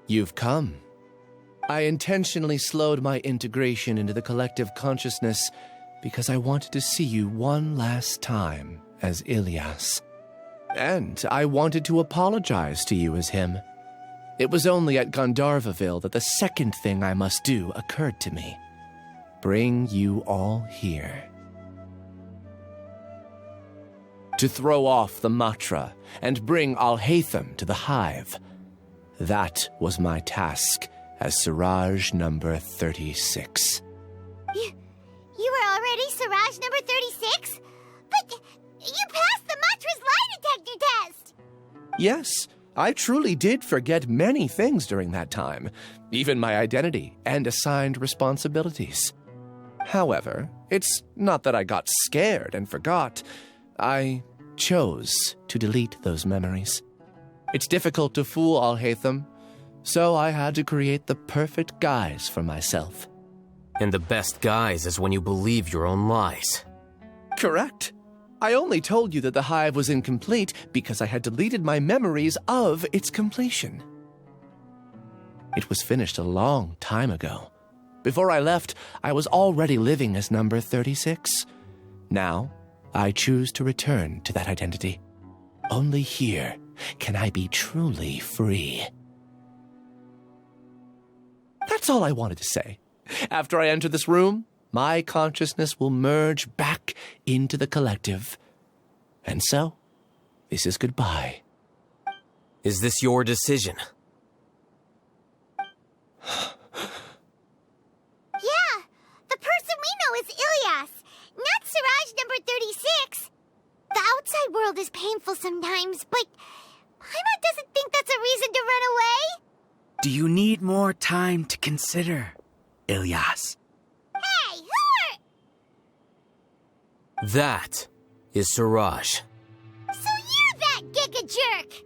You've come. I intentionally slowed my integration into the collective consciousness because I wanted to see you one last time as Ilias. And I wanted to apologize to you as him. It was only at Gandharvaville that the second thing I must do occurred to me. Bring you all here. To throw off the Matra and bring Alhaitham to the hive. That was my task as Siraj number 36. You were already Siraj number 36? But you passed the Matra's lie detector test! Yes, I truly did forget many things during that time, even my identity and assigned responsibilities. However, it's not that I got scared and forgot. I chose to delete those memories. It's difficult to fool Alhaitham, so I had to create the perfect guise for myself. And the best guise is when you believe your own lies. Correct. I only told you that the hive was incomplete because I had deleted my memories of its completion. It was finished a long time ago. Before I left, I was already living as number 36. Now, I choose to return to that identity. Only here can I be truly free. That's all I wanted to say. After I enter this room, my consciousness will merge back into the collective. And so, this is goodbye. Is this your decision? Yeah, the person we know is Ilias, not Siraj number 36. The outside world is painful sometimes, but Paimon doesn't think that's a reason to run away. Do you need more time to consider, Ilias? Hey, who are... That is Siraj. So you're that giga jerk!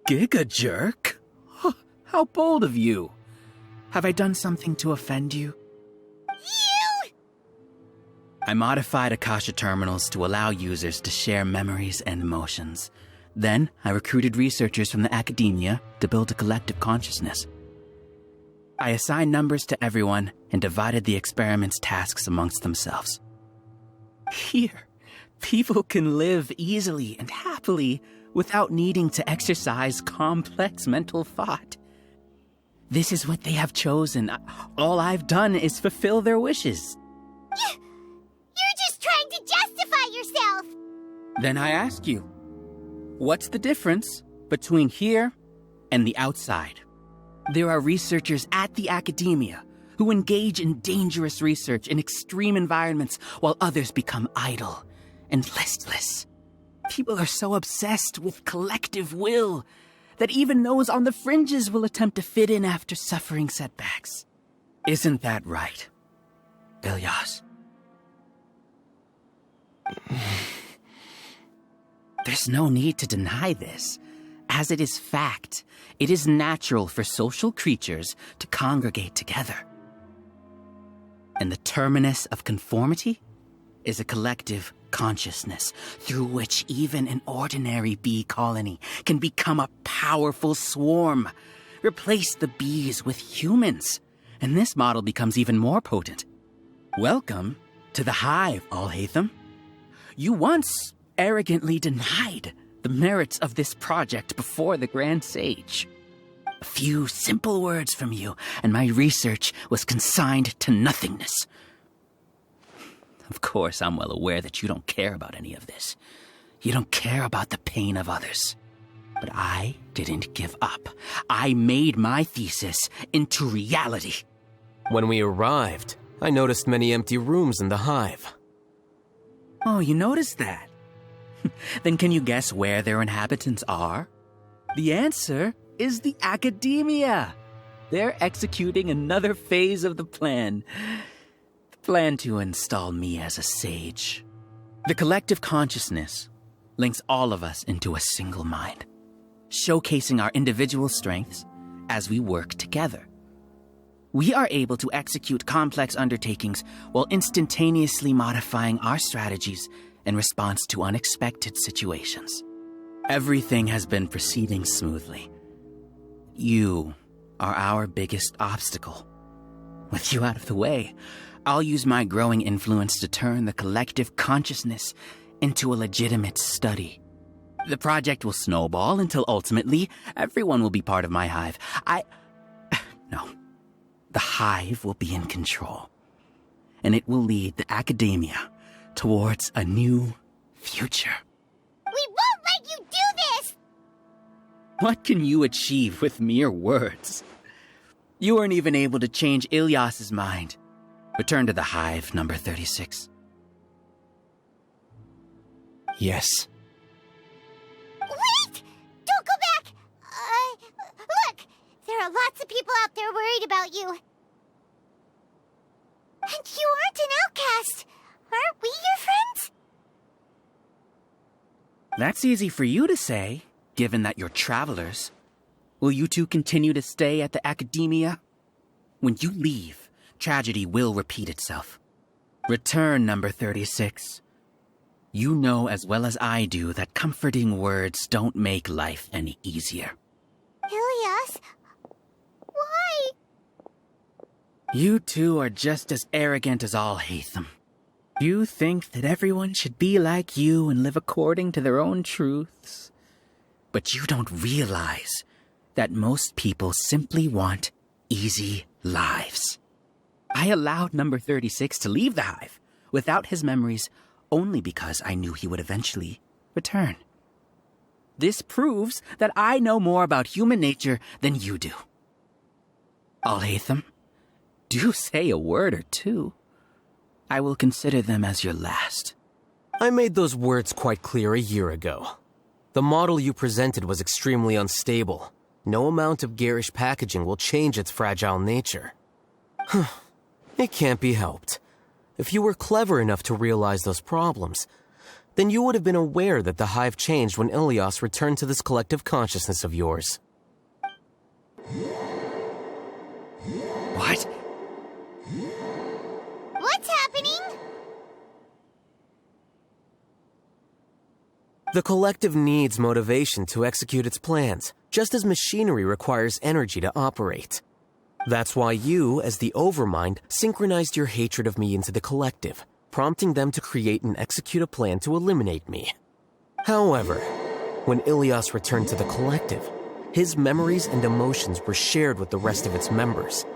Giga jerk? How bold of you. Have I done something to offend you? You! I modified Akasha terminals to allow users to share memories and emotions. Then, I recruited researchers from the academia to build a collective consciousness. I assigned numbers to everyone and divided the experiment's tasks amongst themselves. Here, people can live easily and happily without needing to exercise complex mental thought. This is what they have chosen. All I've done is fulfill their wishes. You're just trying to justify yourself! Then I ask you, what's the difference between here and the outside? There are researchers at the academia who engage in dangerous research in extreme environments while others become idle and listless. People are so obsessed with collective will that even those on the fringes will attempt to fit in after suffering setbacks. Isn't that right, Ilyas? There's no need to deny this, as it is fact. It is natural for social creatures to congregate together. And the terminus of conformity is a collective consciousness through which even an ordinary bee colony can become a powerful swarm. Replace the bees with humans, and this model becomes even more potent. Welcome to the hive, Alhaitham. You once arrogantly denied the merits of this project before the Grand Sage. A few simple words from you, and my research was consigned to nothingness. Of course, I'm well aware that you don't care about any of this. You don't care about the pain of others. But I didn't give up. I made my thesis into reality. When we arrived, I noticed many empty rooms in the hive. Oh, you noticed that? Then can you guess where their inhabitants are? The answer is the academia. They're executing another phase of the plan. The plan to install me as a sage. The collective consciousness links all of us into a single mind, showcasing our individual strengths as we work together. We are able to execute complex undertakings while instantaneously modifying our strategies in response to unexpected situations. Everything has been proceeding smoothly. You are our biggest obstacle. With you out of the way, I'll use my growing influence to turn the collective consciousness into a legitimate study. The project will snowball until ultimately everyone will be part of my hive. No. The hive will be in control, and it will lead the academia towards a new future. We won't let you do this! What can you achieve with mere words? You weren't even able to change Ilyas's mind. Return to the hive, number 36. Yes. Wait! Don't go back! Look! There are lots of people out there worried about you. And you aren't an outcast. Aren't we your friends? That's easy for you to say, given that you're travelers. Will you two continue to stay at the academia? When you leave, tragedy will repeat itself. Return, number 36. You know as well as I do that comforting words don't make life any easier. Ilyas, why? You two are just as arrogant as Alhaitham. You think that everyone should be like you and live according to their own truths. But you don't realize that most people simply want easy lives. I allowed number 36 to leave the hive without his memories only because I knew he would eventually return. This proves that I know more about human nature than you do. Alhaitham, do say a word or two. I will consider them as your last. I made those words quite clear a year ago. The model you presented was extremely unstable. No amount of garish packaging will change its fragile nature. It can't be helped. If you were clever enough to realize those problems, then you would have been aware that the hive changed when Ilyas returned to this collective consciousness of yours. What? What's happening? The collective needs motivation to execute its plans, just as machinery requires energy to operate. That's why you, as the Overmind, synchronized your hatred of me into the collective, prompting them to create and execute a plan to eliminate me. However, when Ilyas returned to the collective, his memories and emotions were shared with the rest of its members.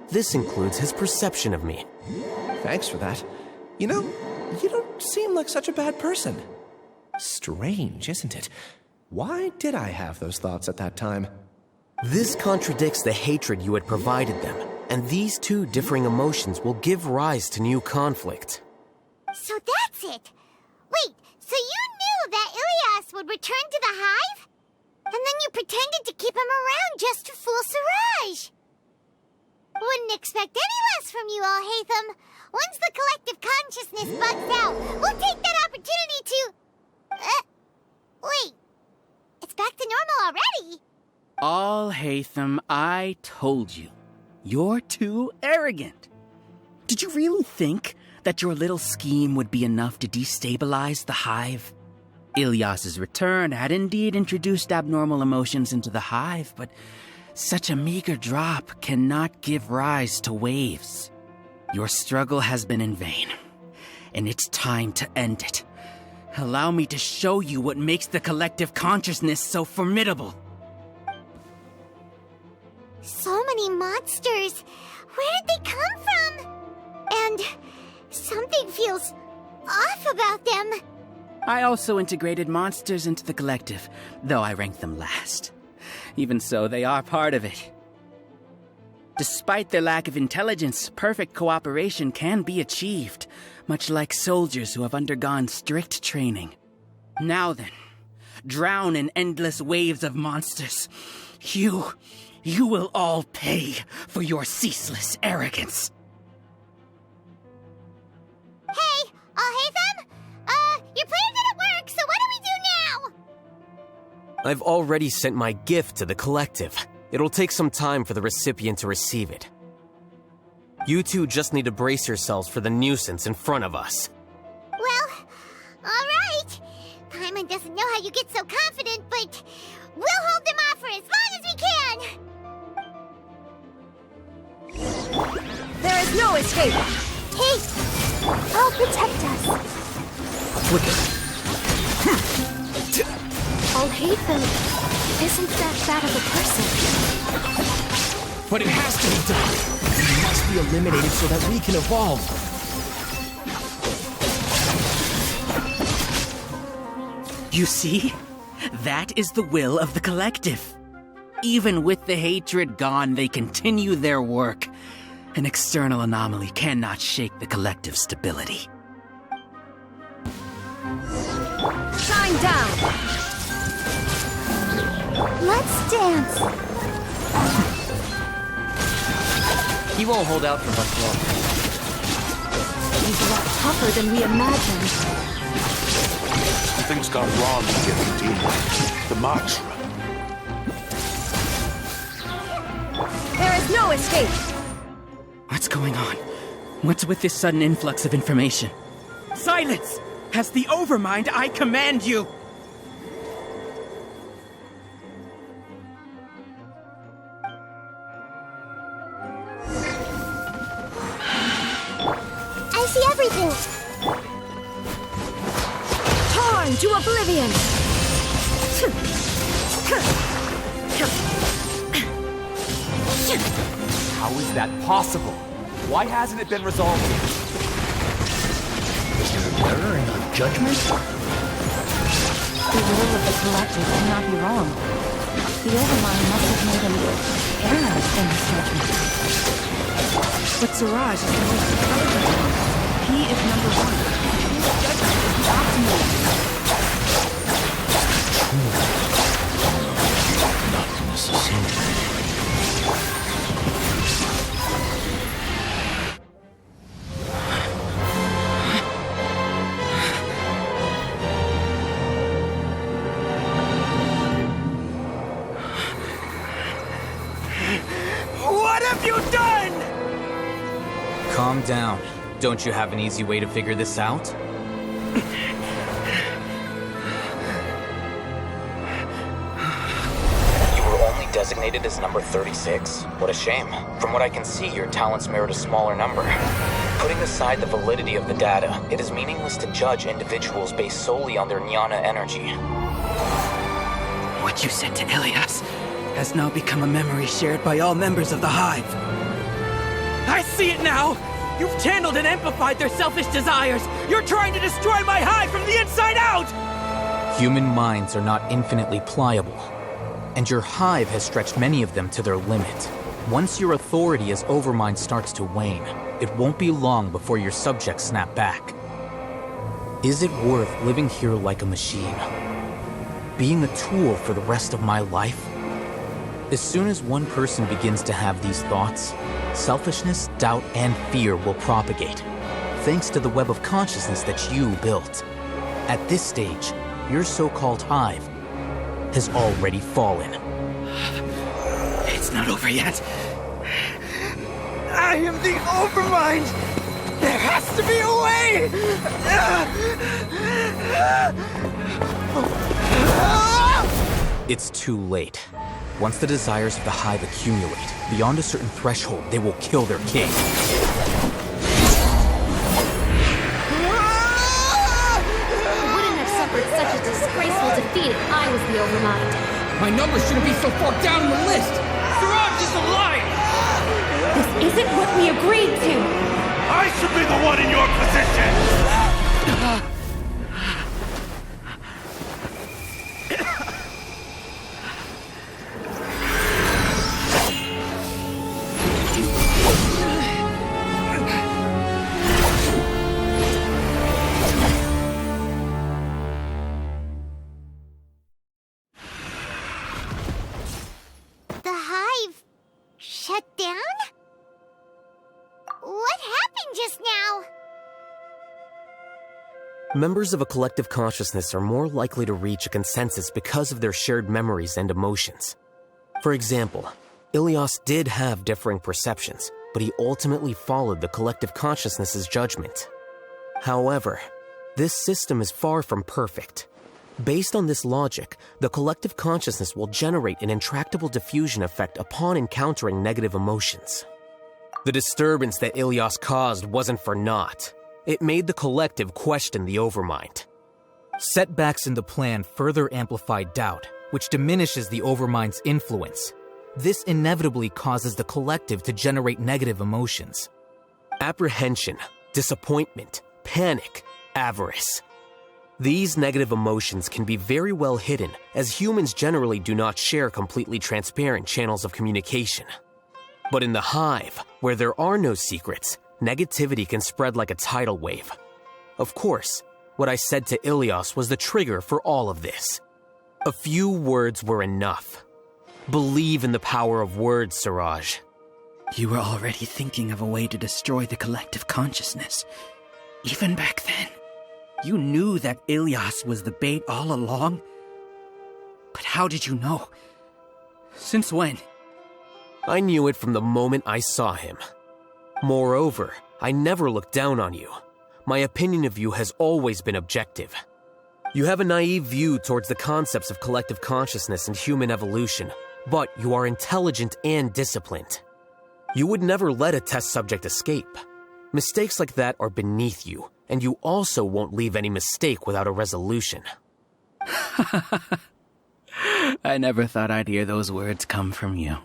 This includes his perception of me. Thanks for that. You know, you don't seem like such a bad person. Strange, isn't it? Why did I have those thoughts at that time? This contradicts the hatred you had provided them, And these two differing emotions will give rise to new conflict. So that's it. Wait, so you knew that Ilias would return to the hive? And then you pretended to keep him around just to fool Siraj. Wouldn't expect any less from you, Alhaitham. Once the collective consciousness bugs out, we'll take that opportunity to... wait. It's back to normal already. Alhaitham, I told you. You're too arrogant. Did you really think that your little scheme would be enough to destabilize the hive? Ilias's return had indeed introduced abnormal emotions into the hive, but such a meager drop cannot give rise to waves. Your struggle has been in vain, and it's time to end it. Allow me to show you what makes the collective consciousness so formidable. So many monsters. Where did they come from? And something feels off about them. I also integrated monsters into the collective, though I ranked them last. Even so, they are part of it. Despite their lack of intelligence, perfect cooperation can be achieved, much like soldiers who have undergone strict training. Now then, drown in endless waves of monsters. You will all pay for your ceaseless arrogance. Hey, Alhaitham? Your plan didn't work, so what do we do now? I've already sent my gift to the collective. It'll take some time for the recipient to receive it. You two just need to brace yourselves for the nuisance in front of us. Well, alright. Paimon doesn't know how you get so confident, but we'll hold them off for as long as we can. There is no escape! Hey! I'll protect us. Alhaitham isn't that bad of a person. But it has to be done. He must be eliminated so that we can evolve. You see? That is the will of the collective. Even with the hatred gone, they continue their work. An external anomaly cannot shake the collective's stability. Shine down! Let's dance. He won't hold out for much longer. He's a lot tougher than we imagined. Something's gone wrong with the academia. The mantra. There is no escape! What's going on? What's with this sudden influx of information? Silence! As the Overmind, I command you! I see everything. Torn to oblivion! How is that possible? Why hasn't it been resolved yet? Is there an error in our judgment? The will of the collective cannot be wrong. The Overmind must have made an error in his judgment. But Siraj is the most intelligent one. He is number one. His judgment is the optimal. Not necessarily. What have you done? Calm down. Don't you have an easy way to figure this out? You were only designated as number 36? What a shame. From what I can see, your talents merit a smaller number. Putting aside the validity of the data, it is meaningless to judge individuals based solely on their jnana energy. What you said to Ilias has now become a memory shared by all members of the Hive. I see it now! You've channeled and amplified their selfish desires! You're trying to destroy my Hive from the inside out! Human minds are not infinitely pliable, and your Hive has stretched many of them to their limit. Once your authority as Overmind starts to wane, it won't be long before your subjects snap back. Is it worth living here like a machine? Being a tool for the rest of my life? As soon as one person begins to have these thoughts, selfishness, doubt, and fear will propagate, thanks to the web of consciousness that you built. At this stage, your so-called hive has already fallen. It's not over yet. I am the Overmind! There has to be a way! It's too late. Once the desires of the hive accumulate, beyond a certain threshold, they will kill their king. Wouldn't have suffered such a disgraceful defeat if I was the Overmind. My numbers shouldn't be so far down in the list! Siraj is alive! This isn't what we agreed to! I should be the one in your position! The hive shut down? What happened just now? Members of a collective consciousness are more likely to reach a consensus because of their shared memories and emotions. For example, Ilias did have differing perceptions, but he ultimately followed the collective consciousness's judgment. However, this system is far from perfect. Based on this logic, the collective consciousness will generate an intractable diffusion effect upon encountering negative emotions. The disturbance that Ilias caused wasn't for naught. It made the collective question the Overmind. Setbacks in the plan further amplify doubt, which diminishes the Overmind's influence. This inevitably causes the collective to generate negative emotions. Apprehension, disappointment, panic, avarice. These negative emotions can be very well hidden, as humans generally do not share completely transparent channels of communication. But in the hive, where there are no secrets, negativity can spread like a tidal wave. Of course, what I said to Ilias was the trigger for all of this. A few words were enough. Believe in the power of words, Siraj. You were already thinking of a way to destroy the collective consciousness. Even back then, you knew that Ilias was the bait all along. But how did you know? Since when? I knew it from the moment I saw him. Moreover, I never looked down on you. My opinion of you has always been objective. You have a naive view towards the concepts of collective consciousness and human evolution, but you are intelligent and disciplined. You would never let a test subject escape. Mistakes like that are beneath you, and you also won't leave any mistake without a resolution. I never thought I'd hear those words come from you.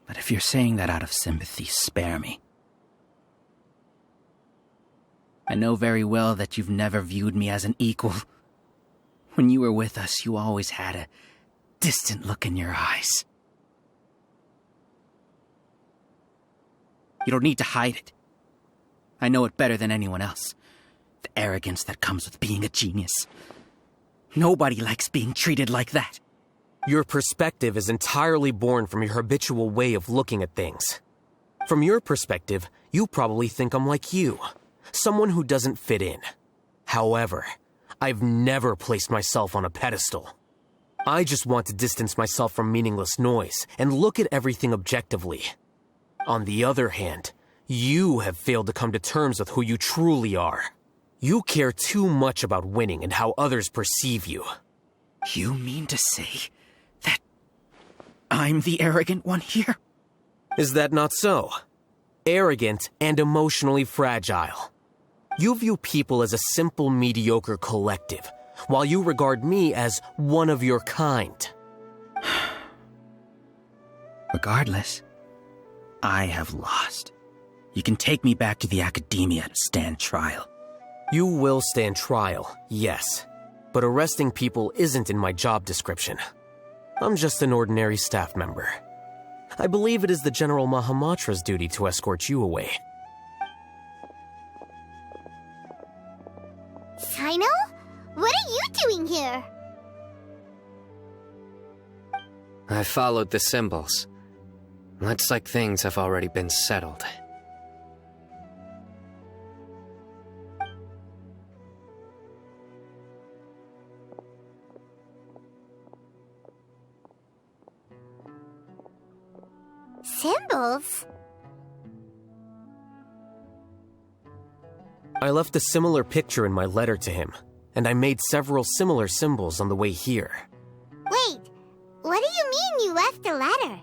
But if you're saying that out of sympathy, spare me. I know very well that you've never viewed me as an equal. When you were with us, you always had a distant look in your eyes. You don't need to hide it. I know it better than anyone else. The arrogance that comes with being a genius. Nobody likes being treated like that. Your perspective is entirely born from your habitual way of looking at things. From your perspective, you probably think I'm like you, someone who doesn't fit in. However, I've never placed myself on a pedestal. I just want to distance myself from meaningless noise and look at everything objectively. On the other hand, you have failed to come to terms with who you truly are. You care too much about winning and how others perceive you. You mean to say that I'm the arrogant one here? Is that not so? Arrogant and emotionally fragile. You view people as a simple, mediocre collective, while you regard me as one of your kind. Regardless, I have lost. You can take me back to the academia to stand trial. You will stand trial, yes. But arresting people isn't in my job description. I'm just an ordinary staff member. I believe it is the General Mahamatra's duty to escort you away. Sino? What are you doing here? I followed the symbols. Looks like things have already been settled. Symbols? I left a similar picture in my letter to him, and I made several similar symbols on the way here. Wait, what do you mean you left a letter?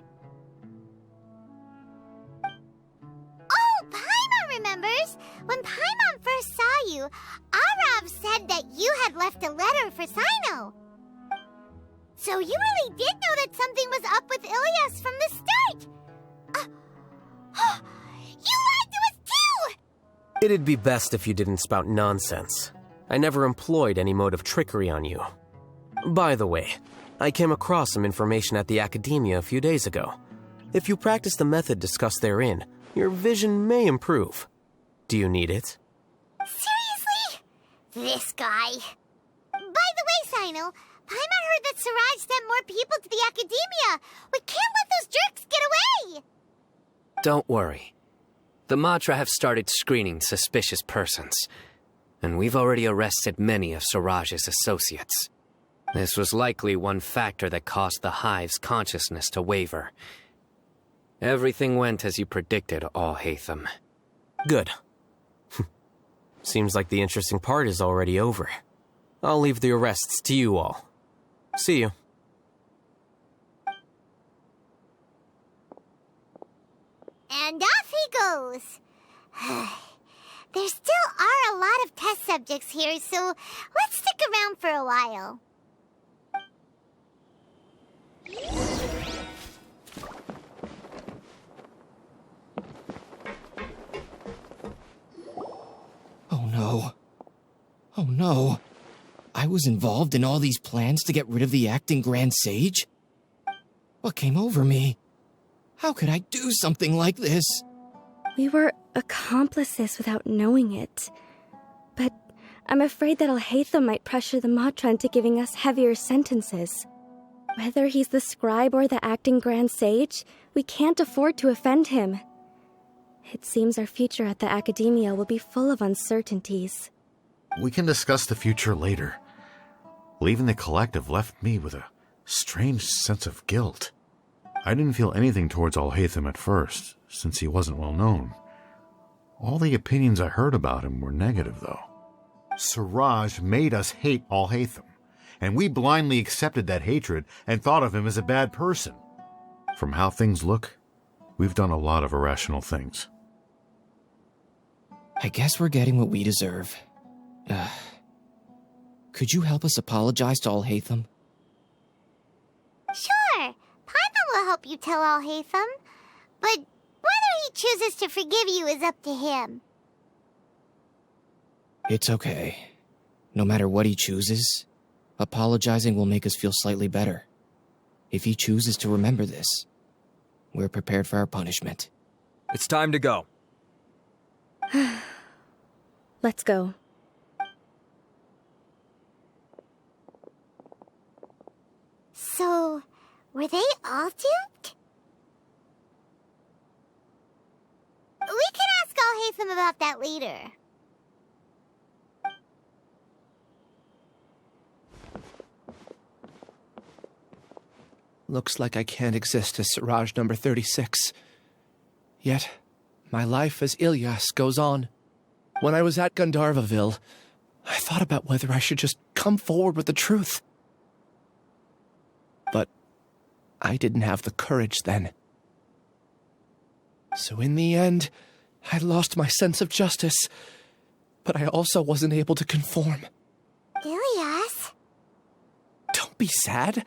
Oh, Paimon remembers! When Paimon first saw you, Arav said that you had left a letter for Sino. So you really did know that something was up with Ilias from the start! You lied to us too! It'd be best if you didn't spout nonsense. I never employed any mode of trickery on you. By the way, I came across some information at the Academia a few days ago. If you practice the method discussed therein, your vision may improve. Do you need it? Seriously? This guy. By the way, Sino, Paimon heard that Siraj sent more people to the Academia. We can't let those jerks get away! Don't worry. The Matra have started screening suspicious persons, and we've already arrested many of Siraj's associates. This was likely one factor that caused the Hive's consciousness to waver. Everything went as you predicted, Al-Haytham. Good. Seems like the interesting part is already over. I'll leave the arrests to you all. See you. And off he goes. There still are a lot of test subjects here, so let's stick around for a while. Oh no. Oh no. I was involved in all these plans to get rid of the acting Grand Sage? What came over me? How could I do something like this? We were accomplices without knowing it. But I'm afraid that Al-Haytham might pressure the Matra into giving us heavier sentences. Whether he's the scribe or the acting Grand Sage, we can't afford to offend him. It seems our future at the Academia will be full of uncertainties. We can discuss the future later. Leaving the collective left me with a strange sense of guilt. I didn't feel anything towards Al-Haytham at first, since he wasn't well known. All the opinions I heard about him were negative, though. Siraj made us hate Al-Haytham, and we blindly accepted that hatred and thought of him as a bad person. From how things look, we've done a lot of irrational things. I guess we're getting what we deserve. Could you help us apologize to Al-Haytham? Sure, Paimon will help you tell Al-Haytham, but whether he chooses to forgive you is up to him. It's okay. No matter what he chooses, apologizing will make us feel slightly better. If he chooses to remember this, we're prepared for our punishment. It's time to go. Let's go. So, were they all duped? We can ask Al-Haytham about that later. Looks like I can't exist as Siraj number 36. Yet, my life as Ilyas goes on. When I was at Gandharvaville, I thought about whether I should just come forward with the truth. But I didn't have the courage then. So in the end, I lost my sense of justice, but I also wasn't able to conform. Ilyas? Don't be sad.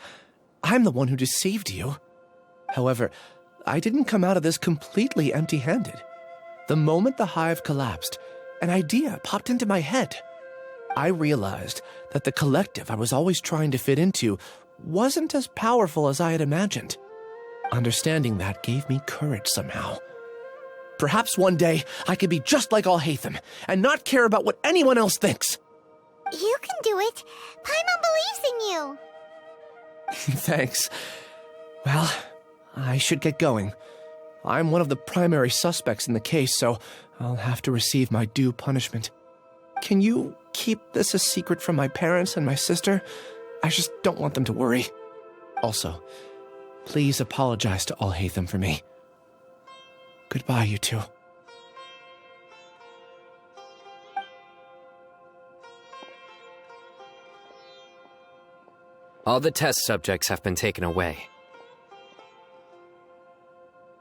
I'm the one who deceived you. However, I didn't come out of this completely empty-handed. The moment the hive collapsed, an idea popped into my head. I realized that the collective I was always trying to fit into wasn't as powerful as I had imagined. Understanding that gave me courage somehow. Perhaps one day I could be just like Alhaitham and not care about what anyone else thinks. You can do it. Paimon believes in you. Thanks. Well, I should get going. I'm one of the primary suspects in the case, so I'll have to receive my due punishment. Can you keep this a secret from my parents and my sister? I just don't want them to worry. Also, please apologize to Alhaitham for me. Goodbye, you two. All the test subjects have been taken away.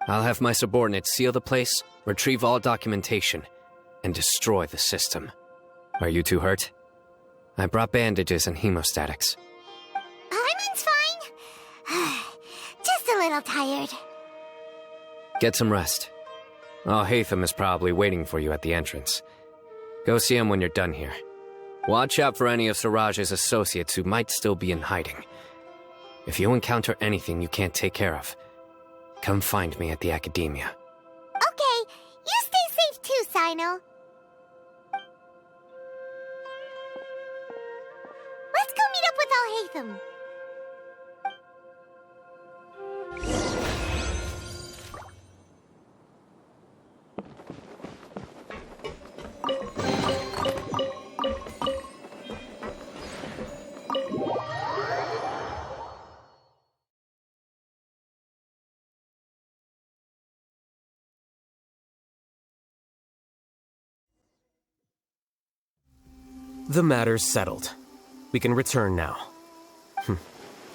I'll have my subordinates seal the place, retrieve all documentation, and destroy the system. Are you two hurt? I brought bandages and hemostatics. Paimon's fine. Just a little tired. Get some rest. Alhaitham is probably waiting for you at the entrance. Go see him when you're done here. Watch out for any of Siraj's associates who might still be in hiding. If you encounter anything you can't take care of, come find me at the Academia. Okay, you stay safe too, Sino. Let's go meet up with Alhaitham. The matter's settled. We can return now.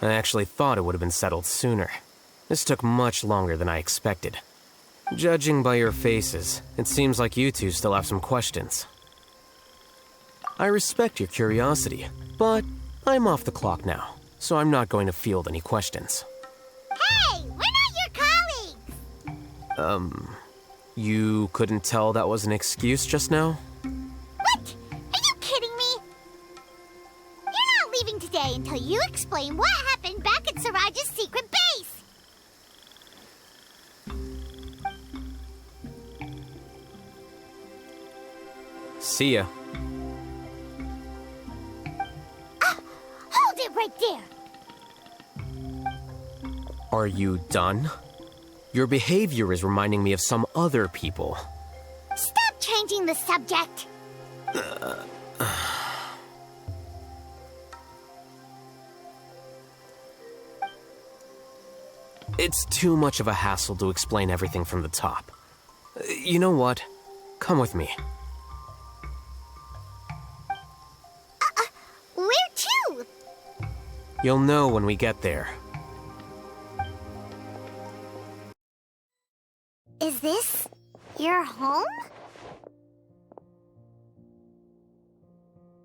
I actually thought it would have been settled sooner. This took much longer than I expected. Judging by your faces, it seems like you two still have some questions. I respect your curiosity, but I'm off the clock now, so I'm not going to field any questions. Hey, we're not your colleagues! You couldn't tell that was an excuse just now? What? Are you kidding me? You're not leaving today until you explain what happened back at Siraj's secret base! See ya. Hold it right there! Are you done? Your behavior is reminding me of some other people. Stop changing the subject! It's too much of a hassle to explain everything from the top. You know what? Come with me. Where to? You'll know when we get there. Is this your home?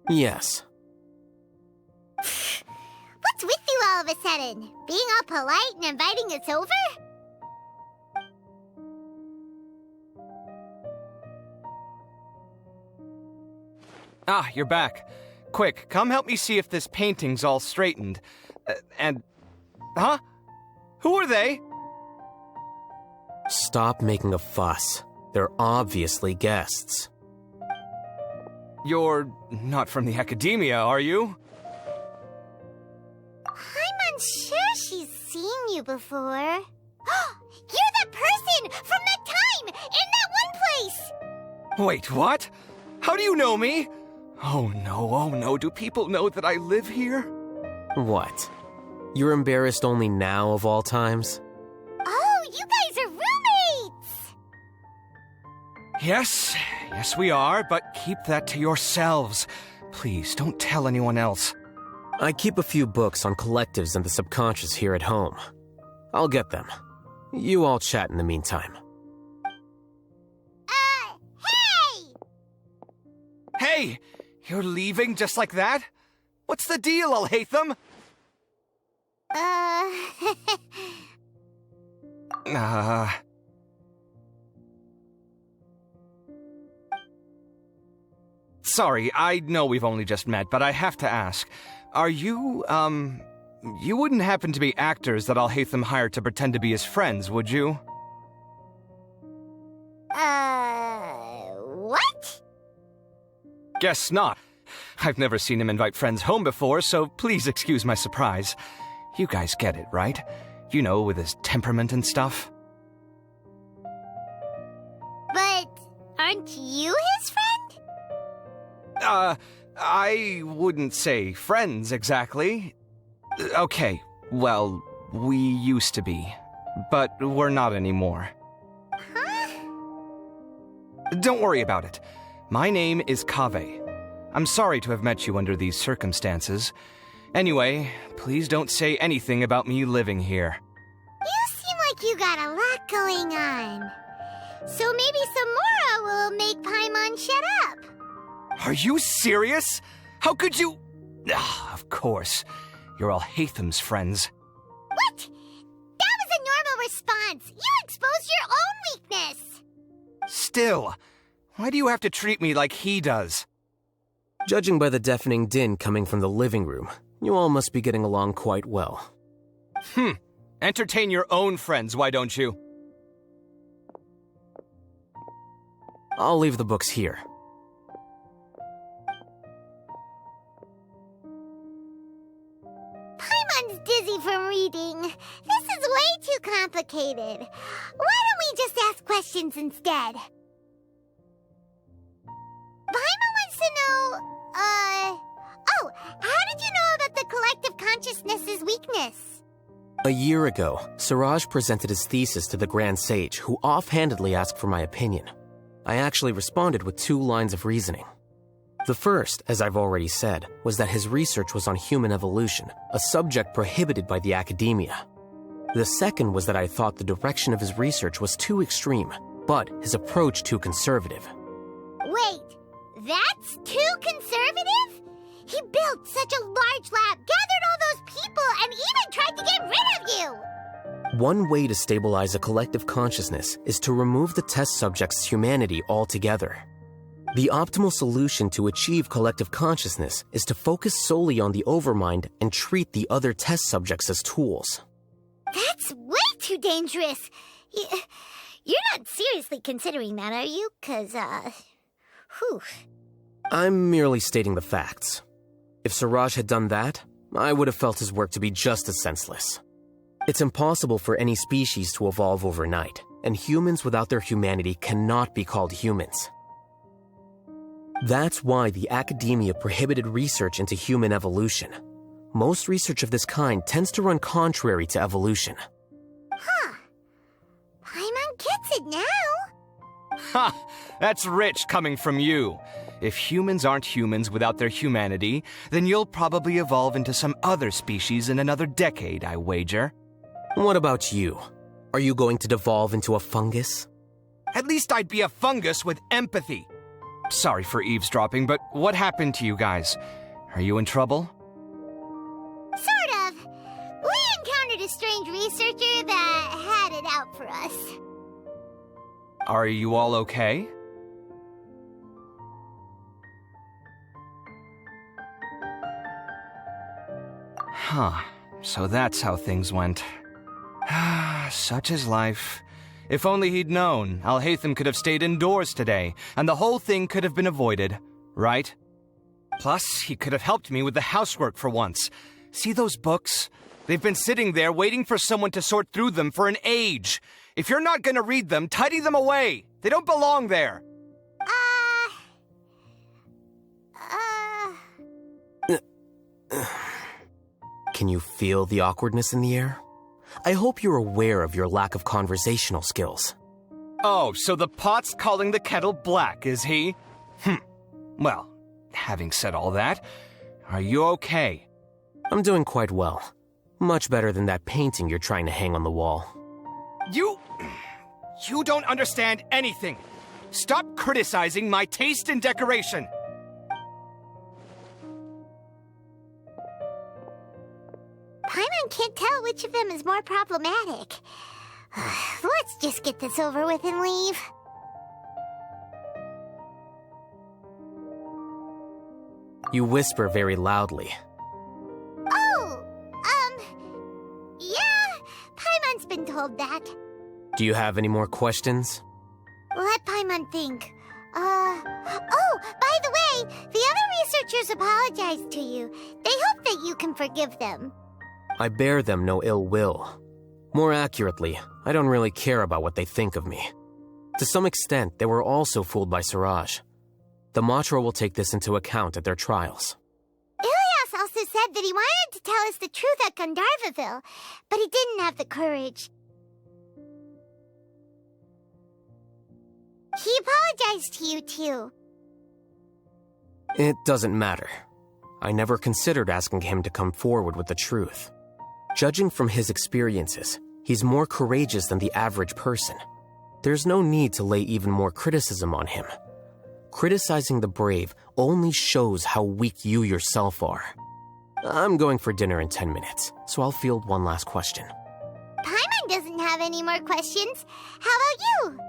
Yes. What's with you all of a sudden? Being all polite and inviting us over? Ah, you're back. Quick, come help me see if this painting's all straightened. Huh? Who are they? Stop making a fuss. They're obviously guests. You're not from the Academia, are you? I'm unsure she's seen you before. You're that person from that time in that one place! Wait, what? How do you know me? Oh no, do people know that I live here? What? You're embarrassed only now of all times? Oh, you guys are roommates! Yes, we are, but keep that to yourselves. Please, don't tell anyone else. I keep a few books on collectives and the subconscious here at home. I'll get them. You all chat in the meantime. Hey! Hey! You're leaving just like that? What's the deal, Alhaitham? Sorry, I know we've only just met, but I have to ask. Are you, you wouldn't happen to be actors that Alhaitham hired to pretend to be his friends, would you? What? Guess not. I've never seen him invite friends home before, so please excuse my surprise. You guys get it, right? You know, with his temperament and stuff. But aren't you his friend? I wouldn't say friends exactly. Okay, well, we used to be, but we're not anymore. Huh? Don't worry about it. My name is Kaveh. I'm sorry to have met you under these circumstances. Anyway, please don't say anything about me living here. You seem like you got a lot going on. So maybe Samora will make Paimon shut up. Are you serious? How could you... of course. You're Alhaitham's friends. What? That was a normal response. You exposed your own weakness. Still, why do you have to treat me like he does? Judging by the deafening din coming from the living room, you all must be getting along quite well. Entertain your own friends, why don't you? I'll leave the books here. Paimon's dizzy from reading. This is way too complicated. Why don't we just ask questions instead? Paimon wants to know, how did you know about the collective consciousness's weakness? A year ago, Siraj presented his thesis to the Grand Sage, who offhandedly asked for my opinion. I actually responded with 2 lines of reasoning. The first, as I've already said, was that his research was on human evolution, a subject prohibited by the academia. The second was that I thought the direction of his research was too extreme, but his approach too conservative. Wait, that's too conservative? He built such a large lab, gathered all those people, and even tried to get rid of you! One way to stabilize a collective consciousness is to remove the test subject's humanity altogether. The optimal solution to achieve collective consciousness is to focus solely on the overmind and treat the other test subjects as tools. That's way too dangerous! You're not seriously considering that, are you? 'Cause, whew. I'm merely stating the facts. If Siraj had done that, I would have felt his work to be just as senseless. It's impossible for any species to evolve overnight, and humans without their humanity cannot be called humans. That's why the academia prohibited research into human evolution. Most research of this kind tends to run contrary to evolution. Huh. Paimon gets it now. Ha! That's rich coming from you. If humans aren't humans without their humanity, then you'll probably evolve into some other species in another decade, I wager. What about you? Are you going to devolve into a fungus? At least I'd be a fungus with empathy. Sorry for eavesdropping, but what happened to you guys? Are you in trouble? Sort of. We encountered a strange researcher that had it out for us. Are you all okay? Huh. So that's how things went. Such is life. If only he'd known, Alhaitham could have stayed indoors today, and the whole thing could have been avoided, right? Plus, he could have helped me with the housework for once. See those books? They've been sitting there waiting for someone to sort through them for an age. If you're not gonna read them, tidy them away. They don't belong there. Can you feel the awkwardness in the air? I hope you're aware of your lack of conversational skills. Oh, so the pot's calling the kettle black, is he? Well, having said all that, are you okay? I'm doing quite well. Much better than that painting you're trying to hang on the wall. You don't understand anything. Stop criticizing my taste in decoration. Paimon can't tell which of them is more problematic. Let's just get this over with and leave. You whisper very loudly. Oh, told that. Do you have any more questions? Let Paimon think. Oh, by the way, the other researchers apologized to you. They hope that you can forgive them. I bear them no ill will. More accurately, I don't really care about what they think of me. To some extent, they were also fooled by Siraj. The Matra will take this into account at their trials. Ilias also said that he wanted to tell us the truth at Gandharvaville, but he didn't have the courage. He apologized to you, too. It doesn't matter. I never considered asking him to come forward with the truth. Judging from his experiences, he's more courageous than the average person. There's no need to lay even more criticism on him. Criticizing the brave only shows how weak you yourself are. I'm going for dinner in 10 minutes, so I'll field one last question. Paimon doesn't have any more questions. How about you?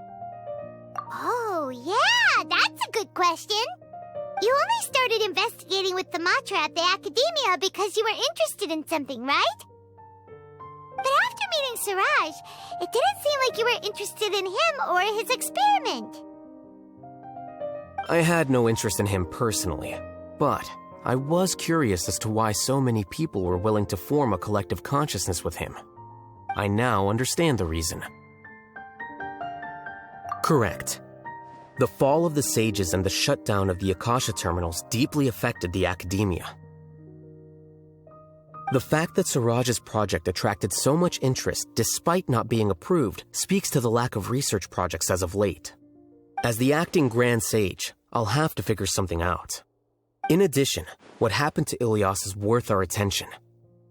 Oh, yeah, that's a good question. You only started investigating with the Matra at the Academia because you were interested in something, right? But after meeting Siraj, it didn't seem like you were interested in him or his experiment. I had no interest in him personally, but I was curious as to why so many people were willing to form a collective consciousness with him. I now understand the reason. Correct. The fall of the sages and the shutdown of the Akasha terminals deeply affected the Academia. The fact that Siraj's project attracted so much interest despite not being approved speaks to the lack of research projects as of late. As the acting Grand Sage, I'll have to figure something out. In addition, what happened to Ilias is worth our attention.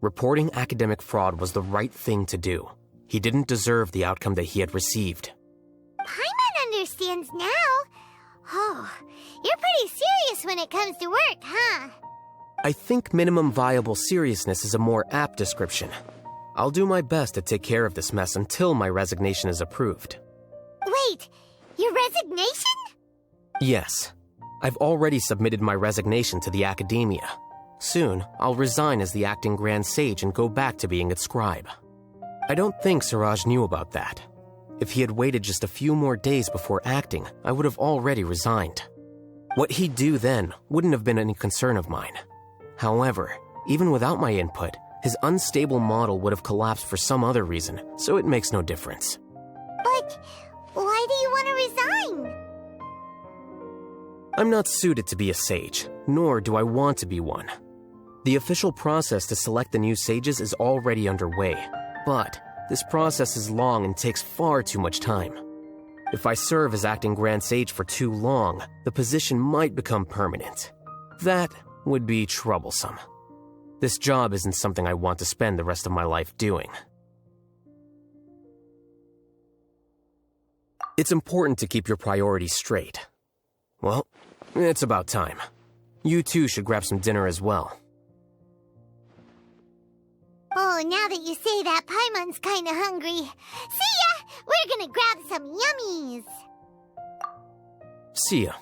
Reporting academic fraud was the right thing to do. He didn't deserve the outcome that he had received. Paimon understands now. Oh, you're pretty serious when it comes to work, huh? I think minimum viable seriousness is a more apt description. I'll do my best to take care of this mess until my resignation is approved. Wait, your resignation? Yes. I've already submitted my resignation to the Academia. Soon, I'll resign as the acting Grand Sage and go back to being its scribe. I don't think Siraj knew about that. If he had waited just a few more days before acting, I would have already resigned. What he'd do then wouldn't have been any concern of mine. However, even without my input, his unstable model would have collapsed for some other reason, so it makes no difference. But why do you want to resign? I'm not suited to be a sage, nor do I want to be one. The official process to select the new sages is already underway, but this process is long and takes far too much time. If I serve as acting Grand Sage for too long, the position might become permanent. That would be troublesome. This job isn't something I want to spend the rest of my life doing. It's important to keep your priorities straight. Well, it's about time. You too should grab some dinner as well. Oh, now that you say that, Paimon's kinda hungry. See ya! We're gonna grab some yummies! See ya.